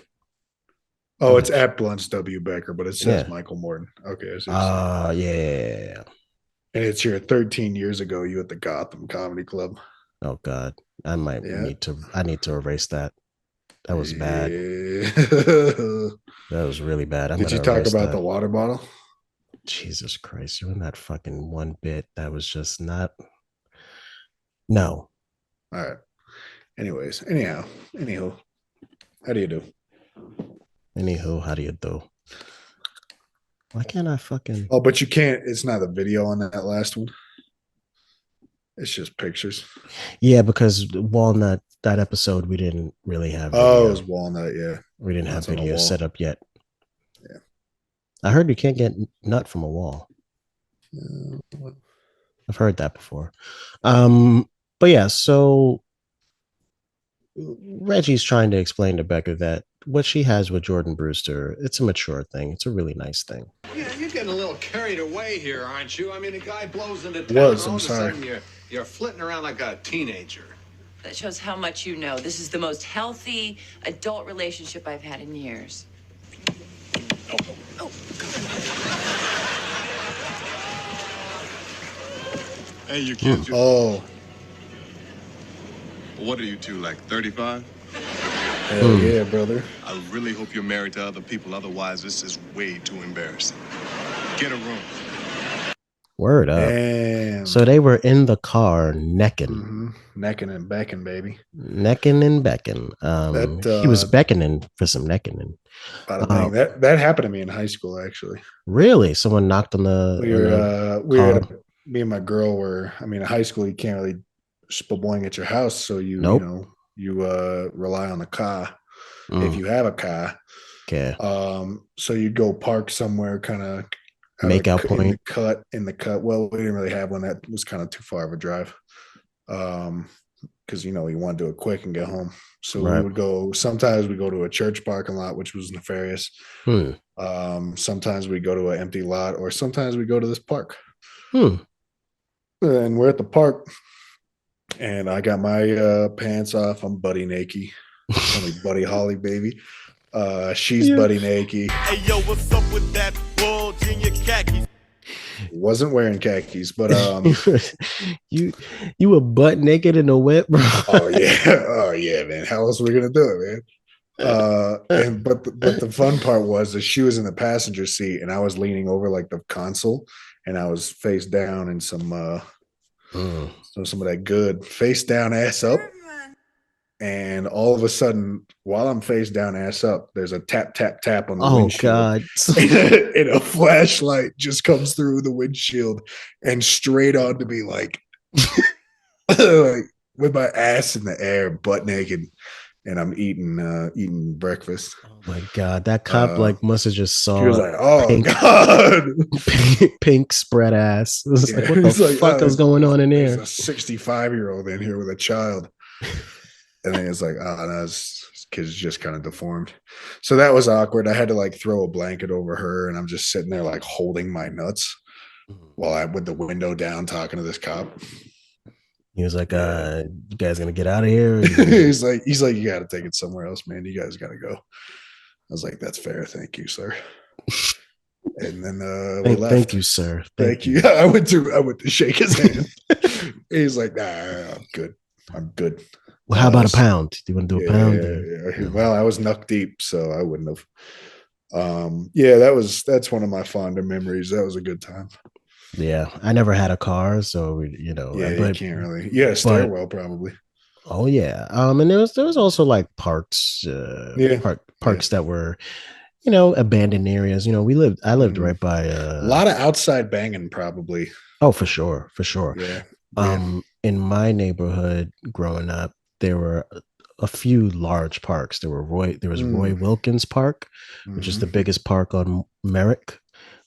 Oh, it's at Blunts W. Becker, but it says Yeah. Michael Morton. Okay. Yeah. And it's here 13 years ago, you at the Gotham Comedy Club. Oh God. I might need to erase that. That was bad. That was really bad. Did you talk about the water bottle? Jesus Christ. You're in that fucking one bit. That was just not. No. All right. Anywho. How do you do? How do you do? Why can't I fucking... Oh, but you can't. It's not a video on that last one. It's just pictures. Yeah, because Walnut, that episode, we didn't really have video. Oh, it was Walnut, yeah. We didn't have video set up yet. Yeah. I heard you can't get nut from a wall. I've heard that before. But yeah, so Reggie's trying to explain to Becker that what she has with Jordan Brewster, it's a mature thing. It's a really nice thing. Yeah, you're getting a little carried away here, aren't you? I mean, a guy blows into town, Was, and all I'm of a sorry. sudden you're flitting around like a teenager. That shows how much you know. This is the most healthy adult relationship I've had in years. Hey, you kids. Oh. What are you two, like 35? Hell yeah, brother. I really hope you're married to other people. Otherwise, this is way too embarrassing. Get a room. Word up. Damn. So they were in the car necking. Mm-hmm. Necking and becking, baby. Necking and becking. He was beckoning for some necking. That happened to me in high school, actually. Really? Someone knocked on the me and my girl were, in high school, you can't really spaboing at your house. So you rely on the car if you have a car. Okay. So you'd go park somewhere, kind of make out point in the cut. Well, we didn't really have one. That was kind of too far of a drive. Because you want to do it quick and get home. So we would go. Sometimes we go to a church parking lot, which was nefarious. Sometimes we go to an empty lot, or sometimes we go to this park. And we're at the park, and I got my pants off. I'm buddy naked. Call me Buddy Holly, baby. She's buddy naked. Hey, yo, what's up with that bulge in your khakis? Wasn't wearing khakis, but you were butt naked in the wet, bro. oh yeah, man. How else are we gonna do it, man? But the fun part was that she was in the passenger seat, and I was leaning over like the console, and I was face down in some of that good face down, ass up. And all of a sudden, while I'm face down, ass up, there's a tap, tap, tap on the windshield. God. And a flashlight just comes through the windshield and straight onto me, like with my ass in the air, butt naked. And I'm eating breakfast. Oh my God. That cop must have just saw. He was like, oh God. Pink spread ass. It was like, what the fuck is going on in there? There's a 65-year-old in here with a child. And then it's like, oh, no, it's because just kind of deformed. So that was awkward. I had to like throw a blanket over her, and I'm just sitting there like holding my nuts while I'm with the window down talking to this cop. He was like, you guys gonna get out of here? he's like, you got to take it somewhere else, man. You guys got to go. I was like, that's fair. Thank you, sir. And then we left. Thank you, sir. Thank you. I went to shake his hand. He's like, nah, I'm good. I'm good. Well, how about a pound? Do you want to do a pound? Yeah. Well, I was knuck deep, so I wouldn't have. That's one of my fonder memories. That was a good time. Yeah, I never had a car, so you can't really. Yeah, stairwell probably. Oh yeah, and there was also like parks, parks that were, abandoned areas. I lived right by a lot of outside banging, probably. Oh, for sure. Yeah. In my neighborhood growing up, there were a few large parks. There was Roy Wilkins Park, which is the biggest park on Merrick,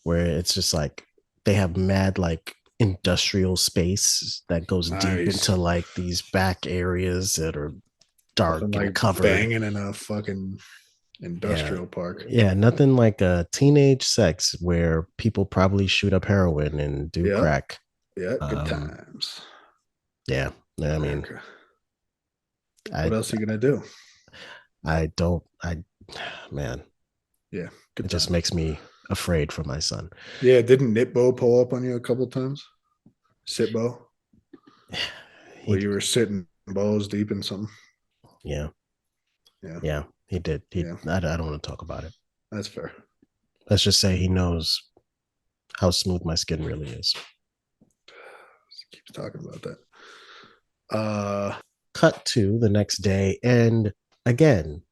where it's just like they have mad like industrial space that goes deep into like these back areas that are dark and like covered. Banging in a fucking industrial park. Yeah, nothing like a teenage sex where people probably shoot up heroin and do crack. Yeah, good times. Yeah, I mean, what else are you gonna do? Man. Yeah, it just makes me afraid for my son. Yeah, didn't Nitbo pull up on you a couple times? Sitbo? Where you were sitting balls deep in something? Yeah, he did. I don't want to talk about it. That's fair. Let's just say he knows how smooth my skin really is. Keeps talking about that. Cut to the next day, and again,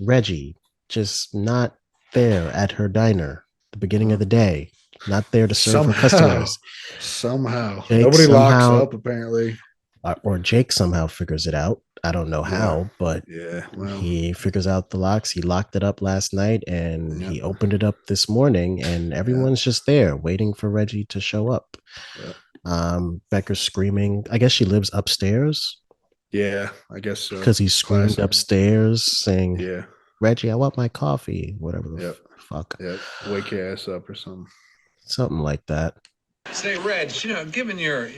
Reggie just not there at her diner at the beginning of the day. Not there to serve her customers. Somehow. Jake Nobody locks up, apparently. Or Jake somehow figures it out. I don't know how, but he figures out the locks. He locked it up last night, and he opened it up this morning, and everyone's just there waiting for Reggie to show up. Becker's screaming. I guess she lives upstairs. Yeah, I guess so. Because he screamed upstairs saying, "Yeah, Reggie, I want my coffee." Whatever the fuck. Yeah, wake your ass up or something. Something like that. Say, Reg, given your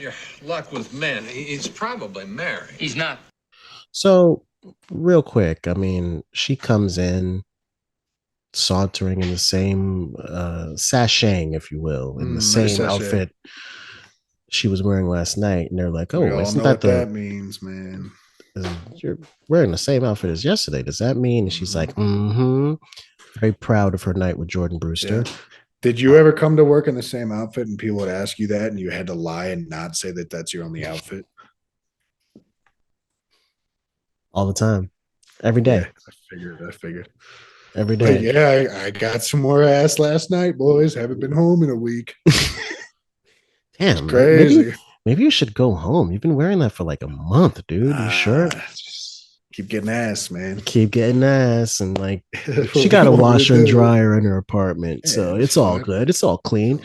luck with men, he's probably married. He's not. So, real quick, I mean, she comes in sauntering in the same sashaying, if you will, in the same outfit she was wearing last night, and they're like, "Oh, isn't that that means, man? You're wearing the same outfit as yesterday. Does that mean?" And she's like, very proud of her night with Jordan Brewster. Yeah. Did you ever come to work in the same outfit and people would ask you that, and you had to lie and not say that that's your only outfit? All the time, every day. Yeah, I figured. Every day. But I got some more ass last night, boys. Haven't been home in a week. Damn, it's crazy. Maybe you should go home. You've been wearing that for like a month, dude. You sure? Keep getting ass, man. Keep getting ass, and like she got a washer and dryer in her apartment, so it's all good. It's all clean.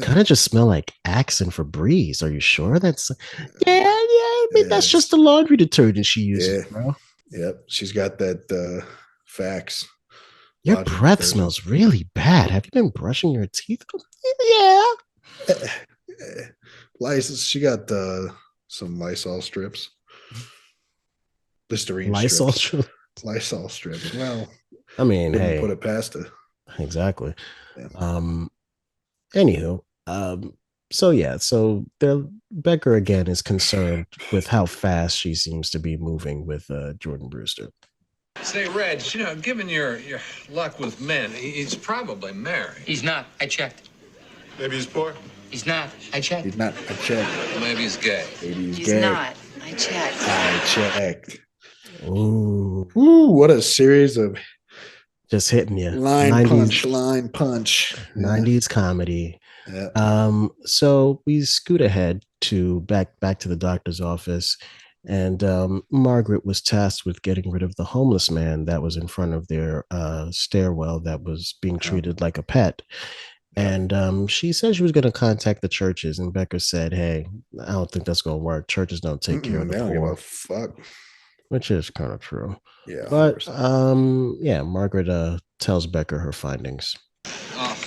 Kind of just smell like Axe and Febreze. Are you sure that's? Yeah. I mean, that's just the laundry detergent she uses, bro. Yep, she's got that facts. Your breath smells really bad. Have you been brushing your teeth? Yeah. She got some Lysol strips. Listerine Lysol strips. Lysol strips. Well, I mean, hey, put it past her. Exactly. Yeah. Anywho, so Becker again is concerned with how fast she seems to be moving with Jordan Brewster. Say, Reg, given your luck with men, he's probably married. He's not. I checked. Maybe he's poor. He's not. I checked. He's not. I checked. Maybe he's gay. Maybe he's gay. not. I checked. I checked. Ooh, what a series of just hitting you. Line 90s, punch. 90s comedy. Yeah. So we scoot ahead to back to the doctor's office, and Margaret was tasked with getting rid of the homeless man that was in front of their stairwell that was being treated like a pet. And she said she was going to contact the churches, and Becker said, "Hey, I don't think that's going to work. Churches don't take care of the poor. poor." Fuck. which is kind of true. Yeah, but yeah, Margaret tells Becker her findings. Oh,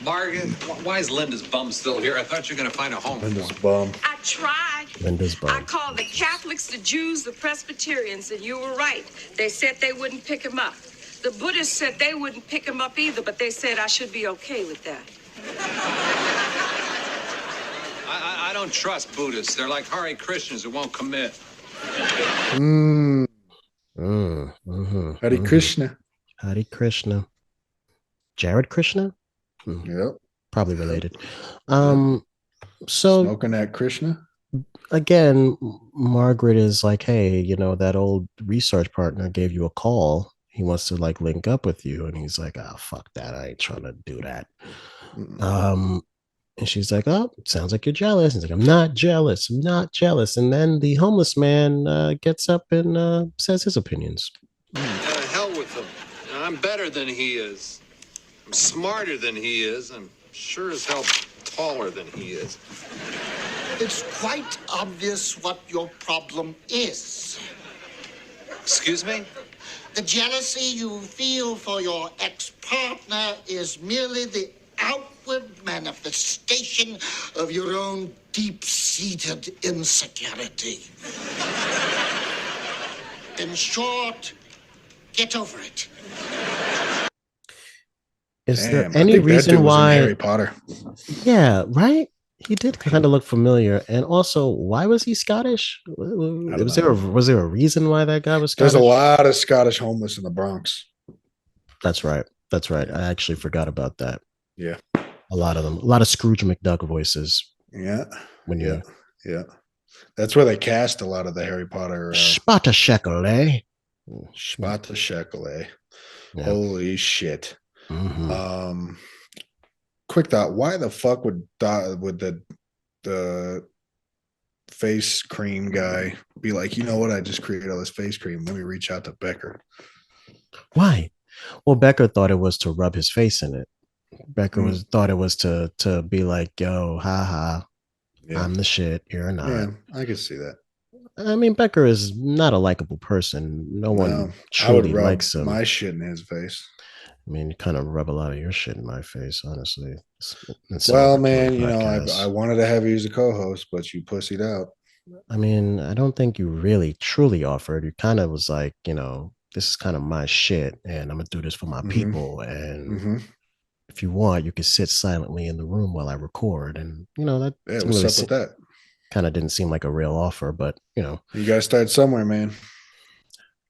Margaret, why is Linda's bum still here? I thought you were going to find a home Linda's for him. bum. I tried. Linda's bum. I called the Catholics, the Jews, the Presbyterians, and you were right. They said they wouldn't pick him up. The Buddhists said they wouldn't pick him up either, but they said I should be okay with that. I don't trust Buddhists. They're like Hare Krishnas who won't commit. Hare Krishna. Hare Krishna. Jared Krishna? Yep. Probably related. So smoking that Krishna. Again, Margaret is like, hey, you know, that old research partner gave you a call. He wants to like link up with you. And he's like, oh, fuck that. I ain't trying to do that. And she's like, oh, sounds like you're jealous. He's like, I'm not jealous. I'm not jealous. And then the homeless man gets up and says his opinions. Hell with him. I'm better than he is. I'm smarter than he is. I'm sure as hell taller than he is. It's quite obvious what your problem is. Excuse me? The jealousy you feel for your ex-partner is merely the outward manifestation of your own deep-seated insecurity. In short, get over it. Is there any reason why Harry Potter? Yeah, right. He did kind of look familiar, and also, why was he Scottish? Was there a reason why that guy was Scottish? There's a lot of Scottish homeless in the Bronx. That's right. That's right. I actually forgot about that. Yeah, a lot of them. A lot of Scrooge McDuck voices. Yeah, when you yeah, that's where they cast a lot of the Harry Potter. Spata shekel, eh? Spata shekel, eh? Yeah. Holy shit. Quick thought: why the fuck would the face cream guy be like, you know what? I just created all this face cream. Let me reach out to Becker. Why? Well, Becker thought it was to rub his face in it. Becker thought it was to be like, yo, haha, I'm the shit. You're not. Yeah, I could see that. I mean, Becker is not a likable person. No one truly likes him. My shit in his face. I mean, you kind of rub a lot of your shit in my face, honestly. Well, man, you know, I wanted to have you as a co-host, but you pussied out. I mean, I don't think you really truly offered. You kind of was like, you know, this is kind of my shit, and I'm gonna do this for my people. And if you want, you can sit silently in the room while I record. And you know that. Yeah, what's up with that? Kind of didn't seem like a real offer, but you know, you gotta start somewhere, man.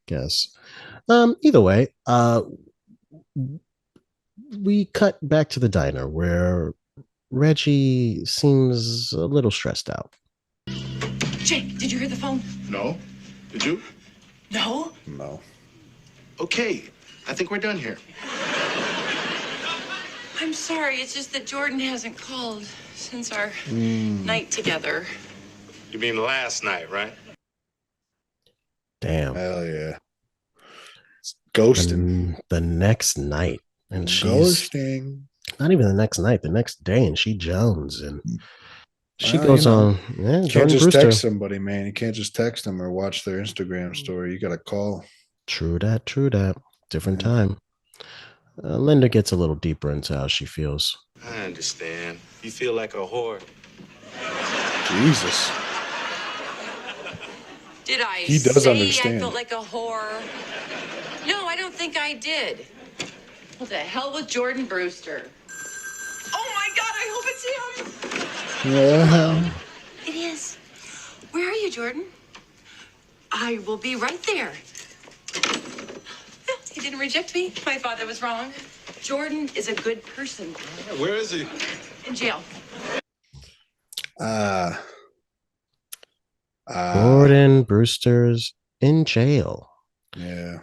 Guess. Either way, we cut back to the diner where Reggie seems a little stressed out. Jake, did you hear the phone? No. Did you? No. No. Okay. I think we're done here. I'm sorry. It's just that Jordan hasn't called since our night together. You mean last night, right? Damn. Hell yeah. Ghosting. The next night. And she's ghosting. Not even the next night, the next day, and she Jones. And she goes on. Yeah, you can't just text somebody, man. You can't just text them or watch their Instagram story. You got to call. True that. True that. Different time. Linda gets a little deeper into how she feels. I understand. You feel like a whore. Jesus. Did I He does say understand. I felt like a whore? No, I don't think I did. What the hell with Jordan Brewster? Oh my God, I hope it's him. Yeah. It is. Where are you, Jordan? I will be right there. He didn't reject me. My father was wrong. Jordan is a good person. Where is he? In jail. Jordan Brewster's in jail. Yeah.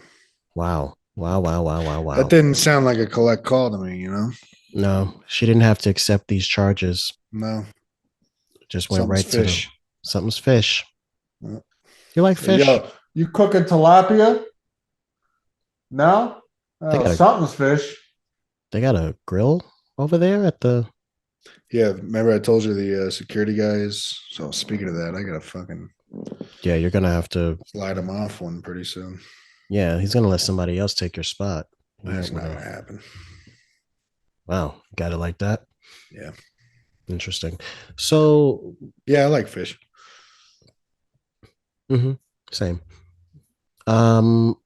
Wow. Wow. That didn't sound like a collect call to me, you know? No, she didn't have to accept these charges. No. Just went Something's right fish. to something's fish. You like fish? Yo, you cooking tilapia? No? Something's fish. They got a grill over there at the... Yeah, remember I told you the security guys. So speaking of that, I got a fucking Yeah, you're gonna have to slide him off one pretty soon. Yeah, he's gonna let somebody else take your spot. That's not gonna happen. Wow, got it like that. Yeah, interesting. So yeah, I like fish. Same. Not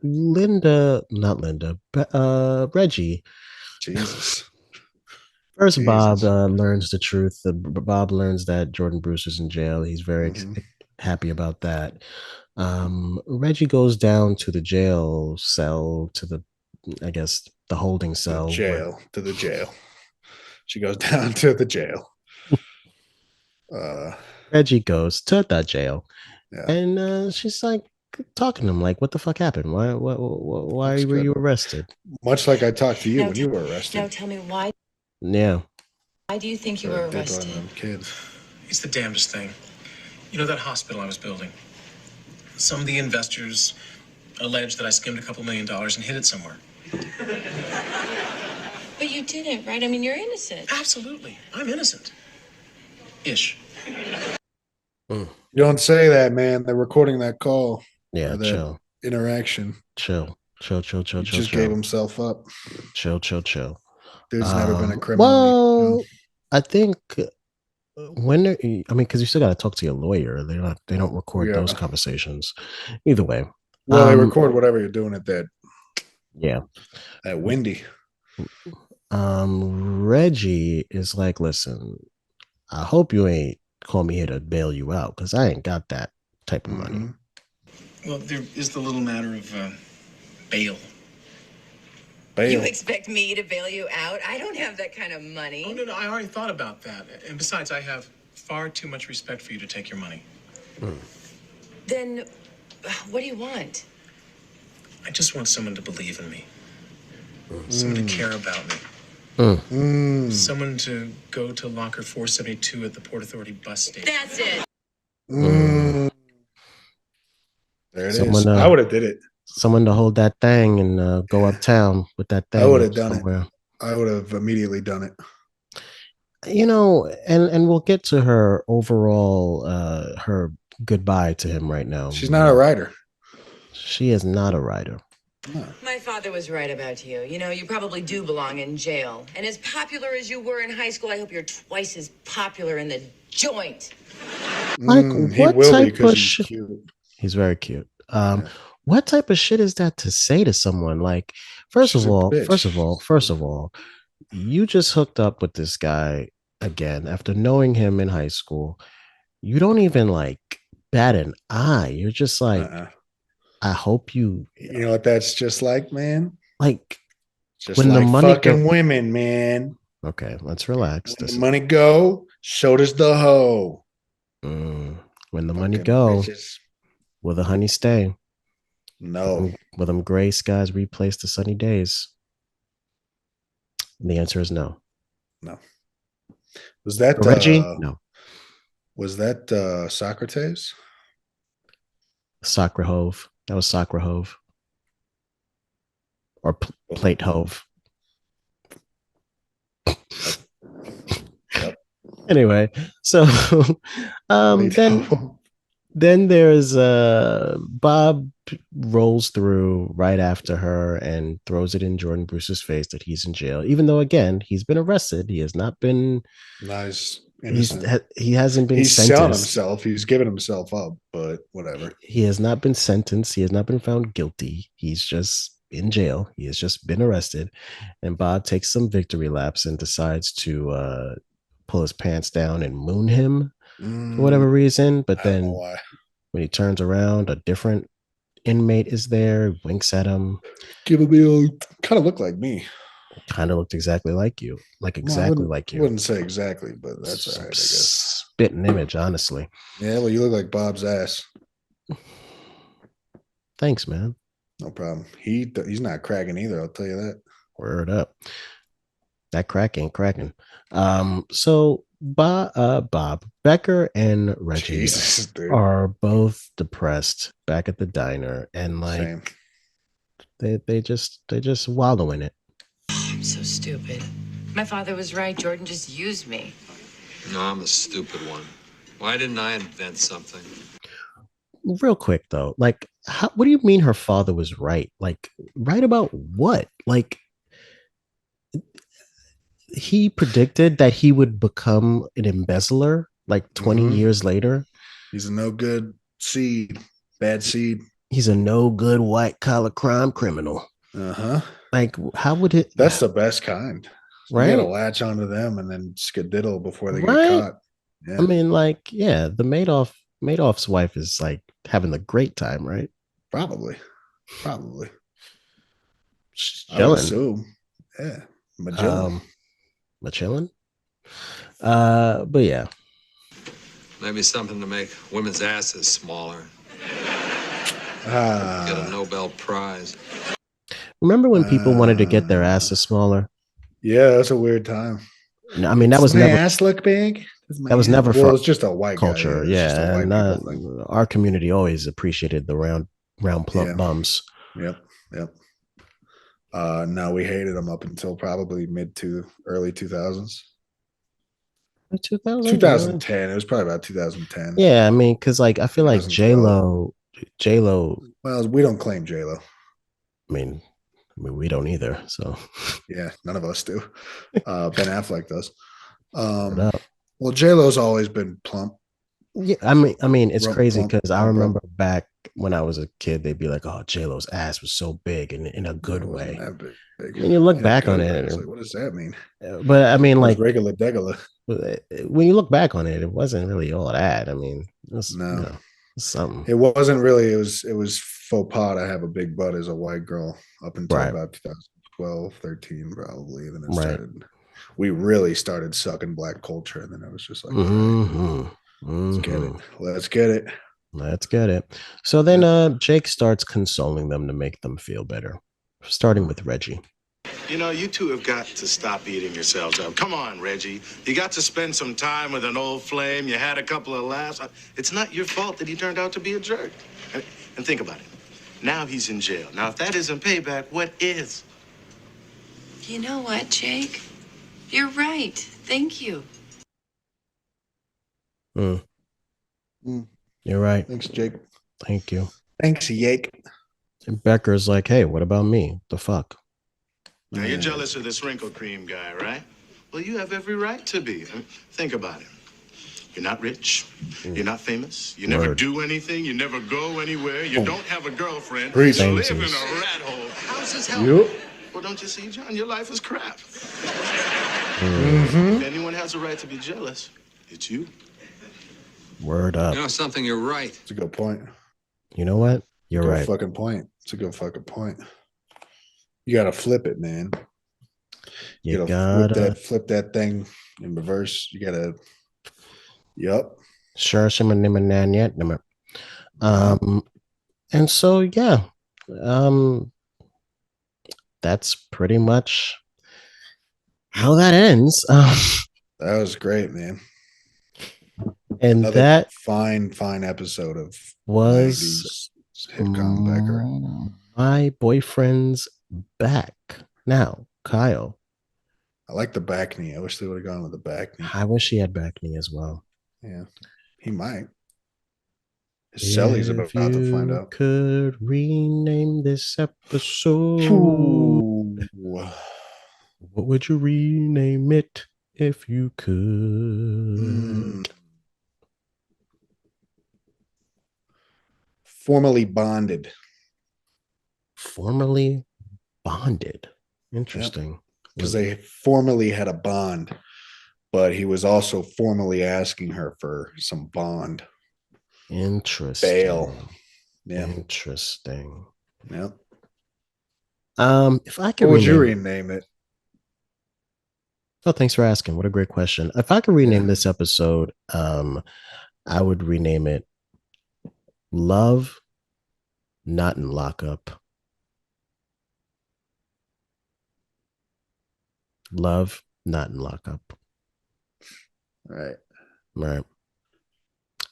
Linda, but Reggie. Jesus. First, Bob learns the truth. Bob learns that Jordan Bruce is in jail. He's very happy about that. Reggie goes down to the jail cell, to the, I guess, the holding cell. To the jail. She goes down to the jail. Reggie goes to the jail. Yeah. And she's like talking to him like, what the fuck happened? Why were you arrested? Much like I talked to you when you were arrested. Now tell me why. Yeah. Why do you think you were arrested? Kids. It's the damnedest thing. You know that hospital I was building? Some of the investors allege that I skimmed a couple $1 million and hid it somewhere. But you didn't, right? I mean, you're innocent. Absolutely. I'm innocent. Ish. You don't say that, man. They're recording that call. Yeah, that interaction. Chill. He just gave himself up. Chill. There's never been a criminal. Well, I think because you still got to talk to your lawyer. They don't record those conversations. Either way. Well, they record whatever you're doing at that. Yeah. At Windy. Reggie is like, listen, I hope you ain't call me here to bail you out, because I ain't got that type of money. Well, there is the little matter of bail. You expect me to bail you out? I don't have that kind of money. Oh, no, I already thought about that. And besides, I have far too much respect for you to take your money. Then what do you want? I just want someone to believe in me. Someone to care about me. Someone to go to locker 472 at the Port Authority bus station. That's it. There it is. I would have did it. Someone to hold that thing and go uptown with that thing. I would have done somewhere. it. I would have immediately done it. You know, and we'll get to her overall, her goodbye to him right now. She's not a writer. She is not a writer. My father was right about you. You know, you probably do belong in jail. And as popular as you were in high school, I hope you're twice as popular in the joint. Like, what type of he's cute. He's very cute. What type of shit is that to say to someone? Like, first of all, you just hooked up with this guy again after knowing him in high school. You don't even like bat an eye. You're just like, I hope you. You know what that's just like, man? Like, just when like the money fucking women, man. Okay, let's relax. When the money go, so does the hoe. When the money go, will the honey stay? No. Will them gray skies replace the sunny days? And the answer is no. No. Was that Reggie? No. Was that Socrates? Socrahove. That was Socrahove. Or Plate Hove. Anyway, so then there's Bob rolls through right after her and throws it in Jordan Bruce's face that he's in jail, even though again he's been arrested. He has not been. Nice. He hasn't been. He's sentenced. selling himself. He's giving himself up, but whatever. He has not been sentenced. He has not been found guilty. He's just in jail. He has just been arrested, and Bob takes some victory laps and decides to pull his pants down and moon him for whatever reason. But then when he turns around, a different inmate is there, winks at him. Give him the kind of look like me. Kind of looked exactly like you. Like exactly like you. I wouldn't say exactly, but that's all right, I guess. Spitting image, honestly. Yeah, well, you look like Bob's ass. Thanks, man. No problem. He's not cracking either, I'll tell you that. Word up. That crack ain't cracking. So Bob, Becker, and Reggie are both depressed back at the diner, and like they just wallow in it. I'm so stupid. My father was right. Jordan just used me. No, I'm the stupid one. Why didn't I invent something? Real quick though, like, what do you mean her father was right? Like, right about what? Like, he predicted that he would become an embezzler like 20 years later. He's a no good seed, bad seed. He's a no good white collar crime criminal. Uh-huh. Like, how would it? That's the best kind. Right? You gotta latch onto them and then skedaddle before they Right? get caught. Yeah. I mean, like, yeah, the Madoff's wife is like having the great time, right? Probably. I would Chilling. assume. Yeah. Magellan. Magellan. But yeah. Maybe something to make women's asses smaller. Get a Nobel Prize. Remember when people wanted to get their asses smaller? Yeah, that's a weird time. No, I mean, that Does was my never ass look big? That was never for it's just a white culture. guy. Yeah, it's just a white and people thing. our community always appreciated the round plump bums. Yep. No, we hated them up until probably early 2000s. 2010. It was probably about 2010. Yeah, I mean, because like I feel like J-Lo. Well, we don't claim J-Lo. I mean, we don't either. So yeah, none of us do. Ben Affleck does. Well, J-Lo's always been plump. Yeah, I mean, it's crazy because I remember plump. back when I was a kid, they'd be like, "Oh, J-Lo's ass was so big and in a good way." When you look back on it, like, what does that mean? But I mean, like regular degula. When you look back on it, it wasn't really all that. I mean, it was, something. It wasn't really. It was faux pas to have a big butt as a white girl up until about 2012, 13, probably. Then it started. We really started sucking black culture, and then it was just like, let's get it. So then Jake starts consoling them to make them feel better, starting with Reggie. You know, you two have got to stop eating yourselves up. Come on, Reggie. You got to spend some time with an old flame. You had a couple of laughs. It's not your fault that he turned out to be a jerk. And think about it. Now he's in jail. Now, if that isn't payback, what is? You know what, Jake? You're right. Thank you. You're right. Thanks, Jake. Thank you. Thanks, Jake. And Becker's like, hey, what about me? The fuck? Now, you're jealous of this wrinkle cream guy, right? Well, you have every right to be. Think about it. You're not rich. You're not famous. You never do anything. You never go anywhere. You don't have a girlfriend. You live in a rat hole. How's this help? Well, don't you see, John? Your life is crap. If anyone has a right to be jealous, it's you. Word up. You know something? You're right. It's a good point. You know what? You're good right. Fucking point. It's a good fucking point. You gotta flip it, man. You gotta flip that thing in reverse. You gotta. Yep. Sure. And so yeah, that's pretty much how that ends. That was great, man. And another that fine episode of was Becker. My boyfriend's back. Now, Kyle. I like the back knee. I wish they would have gone with the back knee. I wish he had back knee as well. Yeah, he might. His Celly's about to find out. Could rename this episode. What would you rename it if you could? Formally bonded. Formally bonded. Interesting. Because they formally had a bond, but he was also formally asking her for some bond. Interesting. Bail. Yeah. Interesting. Yep. If I could, what would you rename it? Oh, thanks for asking. What a great question. If I could rename this episode, I would rename it Love, Not in Lockup. Love, Not in Lockup. Right. And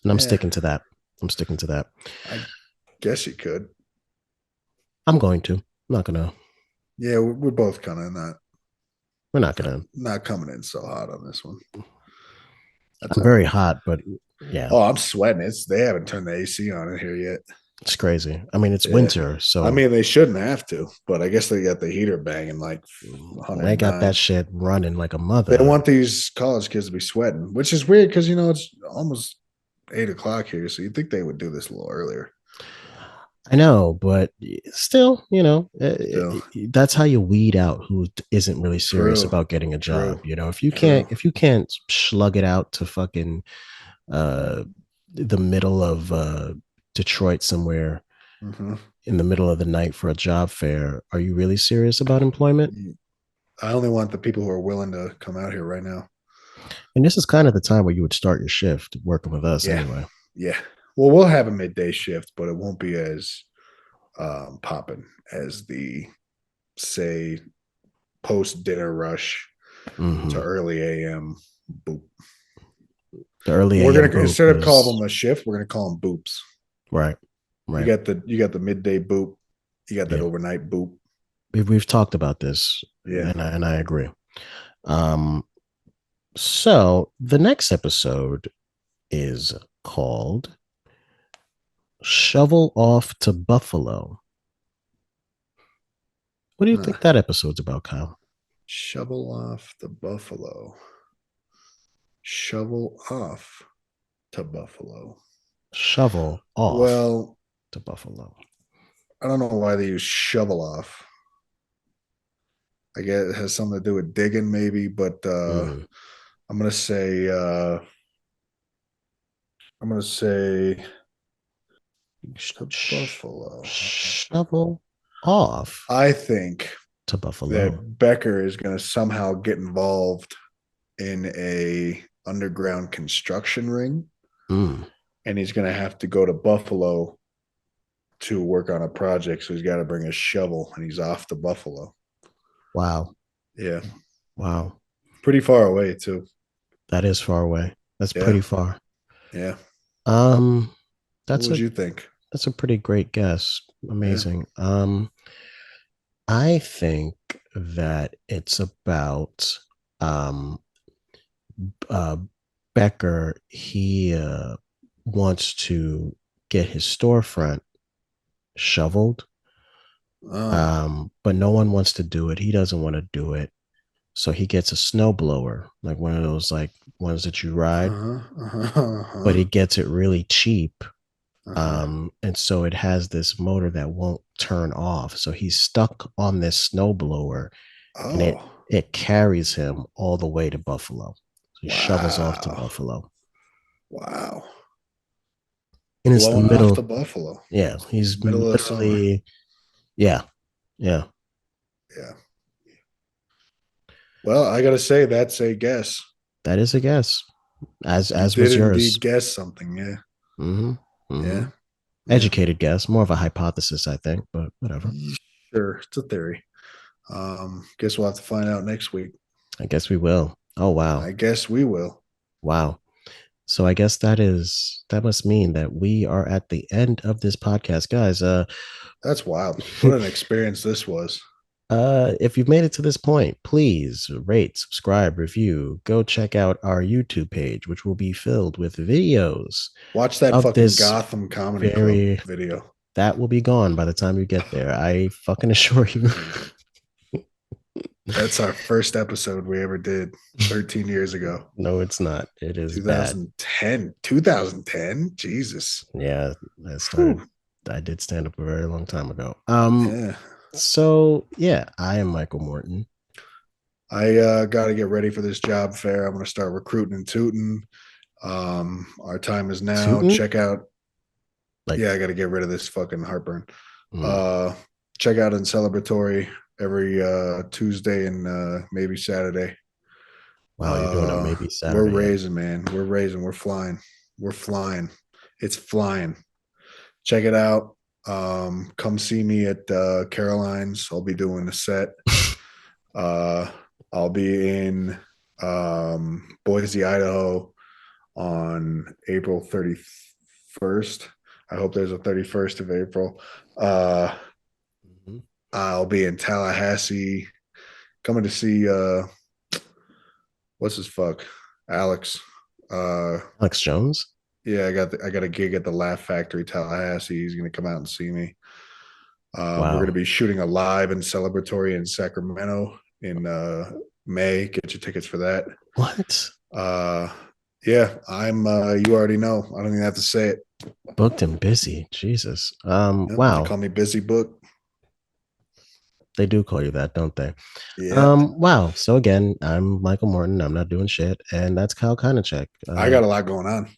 I'm sticking to that. I guess you could. I'm going to. I'm not going to. Yeah, we're both kind of not. We're not going to. Not coming in so hot on this one. I'm very hot, but Yeah. Oh, I'm sweating. They haven't turned the AC on in here yet. It's crazy. I mean, it's Yeah. winter, so I mean, they shouldn't have to, but I guess they got the heater banging like they got 109. that shit running like a They mother. want these college kids to be sweating, which is weird because it's almost 8 o'clock here, so you'd think they would do this a little earlier. I know, but still, Still. that's how you weed out who isn't really serious True. about getting a job. True. If you can't slug it out to fucking the middle of Detroit somewhere Mhm. in the middle of the night for a job fair, are you really serious about employment? I only want the people who are willing to come out here right now. And this is kind of the time where you would start your shift working with us Yeah. anyway. Yeah. Well, we'll have a midday shift, but it won't be as popping as the, say, post dinner rush to early AM boop. The early We're AM gonna boop instead of is- calling them a shift, we're gonna call them boops. Right. You got the midday boop. You got that overnight boop. We've talked about this, Yeah. and I agree. So the next episode is called "Shovel Off to Buffalo." What do you think that episode's about, Kyle? Shovel off the buffalo. Shovel off to buffalo. Shovel off Well, to Buffalo. I don't know why they use shovel off. I guess it has something to do with digging, maybe, but I'm gonna say buffalo. Shovel off I think to Buffalo. that Becker is gonna somehow get involved in a underground construction ring, and he's gonna have to go to Buffalo to work on a project. So he's got to bring a shovel, and he's off to Buffalo. Wow. Yeah. Wow. Pretty far away too. That is far away. That's pretty far. Yeah. That's what would you think? That's a pretty great guess. Amazing. I think that it's about Becker. He wants to get his storefront shoveled, but no one wants to do it. He doesn't want to do it, so he gets a snowblower, like one of those like ones that you ride, but he gets it really cheap. And so it has this motor that won't turn off. So he's stuck on this snowblower, and it carries him all the way to Buffalo. So he shovels off to Buffalo. Wow. And it's the Blowing middle off to Buffalo. Yeah, he's Middle of summer. literally. Yeah. Well, I gotta say that's a guess. That is a guess. As You was did yours. indeed guess something, yeah. Yeah. Educated guess, more of a hypothesis, I think, but whatever. Sure, it's a theory. Guess we'll have to find out next week. I guess we will. Oh wow. I guess we will. Wow. So I guess that must mean that we are at the end of this podcast, guys. That's wild. What an experience this was. If you've made it to this point, please rate, subscribe, review. Go check out our YouTube page, which will be filled with videos. Watch that of fucking this Gotham Comedy Club video. That will be gone by the time you get there. I fucking assure you. That's our first episode we ever did 13 years ago. No, it's not. It is 2010. 2010? Jesus. Yeah, I did stand up a very long time ago. So yeah, I am Michael Morton. I got to get ready for this job fair. I'm going to start recruiting and tooting. Our time is now. Tootin'? Check out. I got to get rid of this fucking heartburn. Check out Incel-ebratory every Tuesday and maybe Saturday. Wow, you're doing it maybe Saturday. We're raising, man. We're raising. We're flying. We're flying. It's flying. Check it out. Come see me at Caroline's. I'll be doing a set. I'll be in Boise, Idaho on April 31st. I hope there's a 31st of April. I'll be in Tallahassee coming to see what's his fuck? Alex. Alex Jones? Yeah, I got a gig at the Laugh Factory, Tallahassee. He's gonna come out and see me. We're gonna be shooting a live Incel-ebratory in Sacramento in May. Get your tickets for that. What? Yeah, I'm you already know. I don't even have to say it. Booked and busy. Jesus. Yep, Wow. they call me Busy Book. They do call you that, don't they? Yeah. Wow. So again, I'm Michael Morton. I'm not doing shit, and that's Kyle Kinachek. I got a lot going on.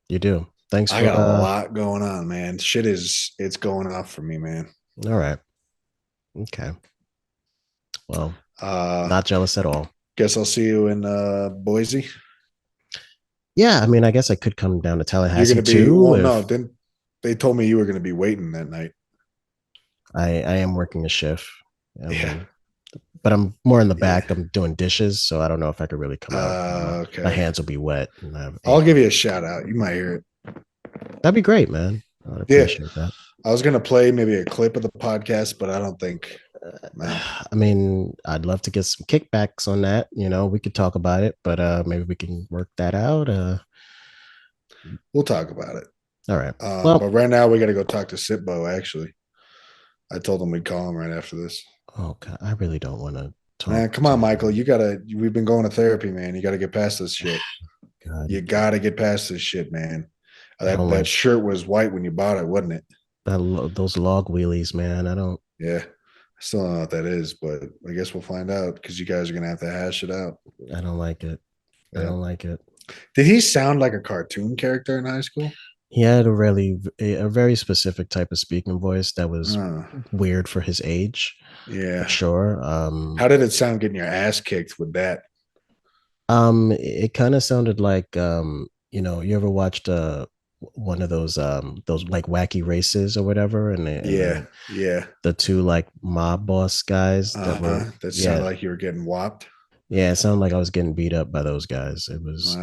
You do. Thanks I for got a lot going on, man. Shit it's going off for me, man. All right. Okay. Well, not jealous at all. Guess I'll see you in Boise. Yeah, I mean, I guess I could come down to Tallahassee You're gonna be too. well, no, then they told me you were gonna be waiting that night. I am working a shift. Yeah. But I'm more in the back. I'm doing dishes, so I don't know if I could really come out. Okay. My hands will be wet. I'll give you a shout out. You might hear it. That'd be great, man. I'd appreciate that. I was gonna play maybe a clip of the podcast, but I don't think. I mean, I'd love to get some kickbacks on that. We could talk about it, but maybe we can work that out. We'll talk about it. All right. But right now we got to go talk to Sitbo. Actually, I told him we'd call him right after this. Oh God, I really don't want to talk. Man, come on, Michael. We've been going to therapy, man. You got to get past this shit. God. You got to get past this shit, man. That shirt was white when you bought it, wasn't it? Those log wheelies, man. I don't. Yeah. I still don't know what that is, but I guess we'll find out because you guys are going to have to hash it out. I don't like it. Yeah. I don't like it. Did he sound like a cartoon character in high school? He had a very specific type of speaking voice that was weird for his age. Yeah. For sure. How did it sound getting your ass kicked with that? It kind of sounded like you ever watched one of those like wacky races or whatever, and the two like mob boss guys that sounded like you were getting whopped. Yeah, it sounded like I was getting beat up by those guys. It was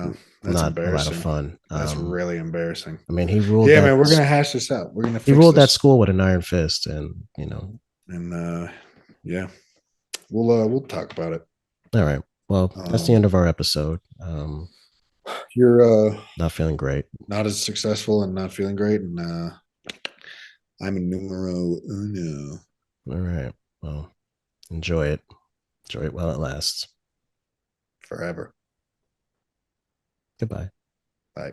not a lot of fun. That's really embarrassing. I mean, he ruled. Yeah, man, we're gonna hash this out. We're gonna. He ruled that school with an iron fist, and yeah, we'll talk about it. All right. Well, that's the end of our episode. You're not feeling great. Not as successful and not feeling great, and I'm a numero uno. All right. Well, enjoy it. Enjoy it while it lasts. Forever. Goodbye. Bye.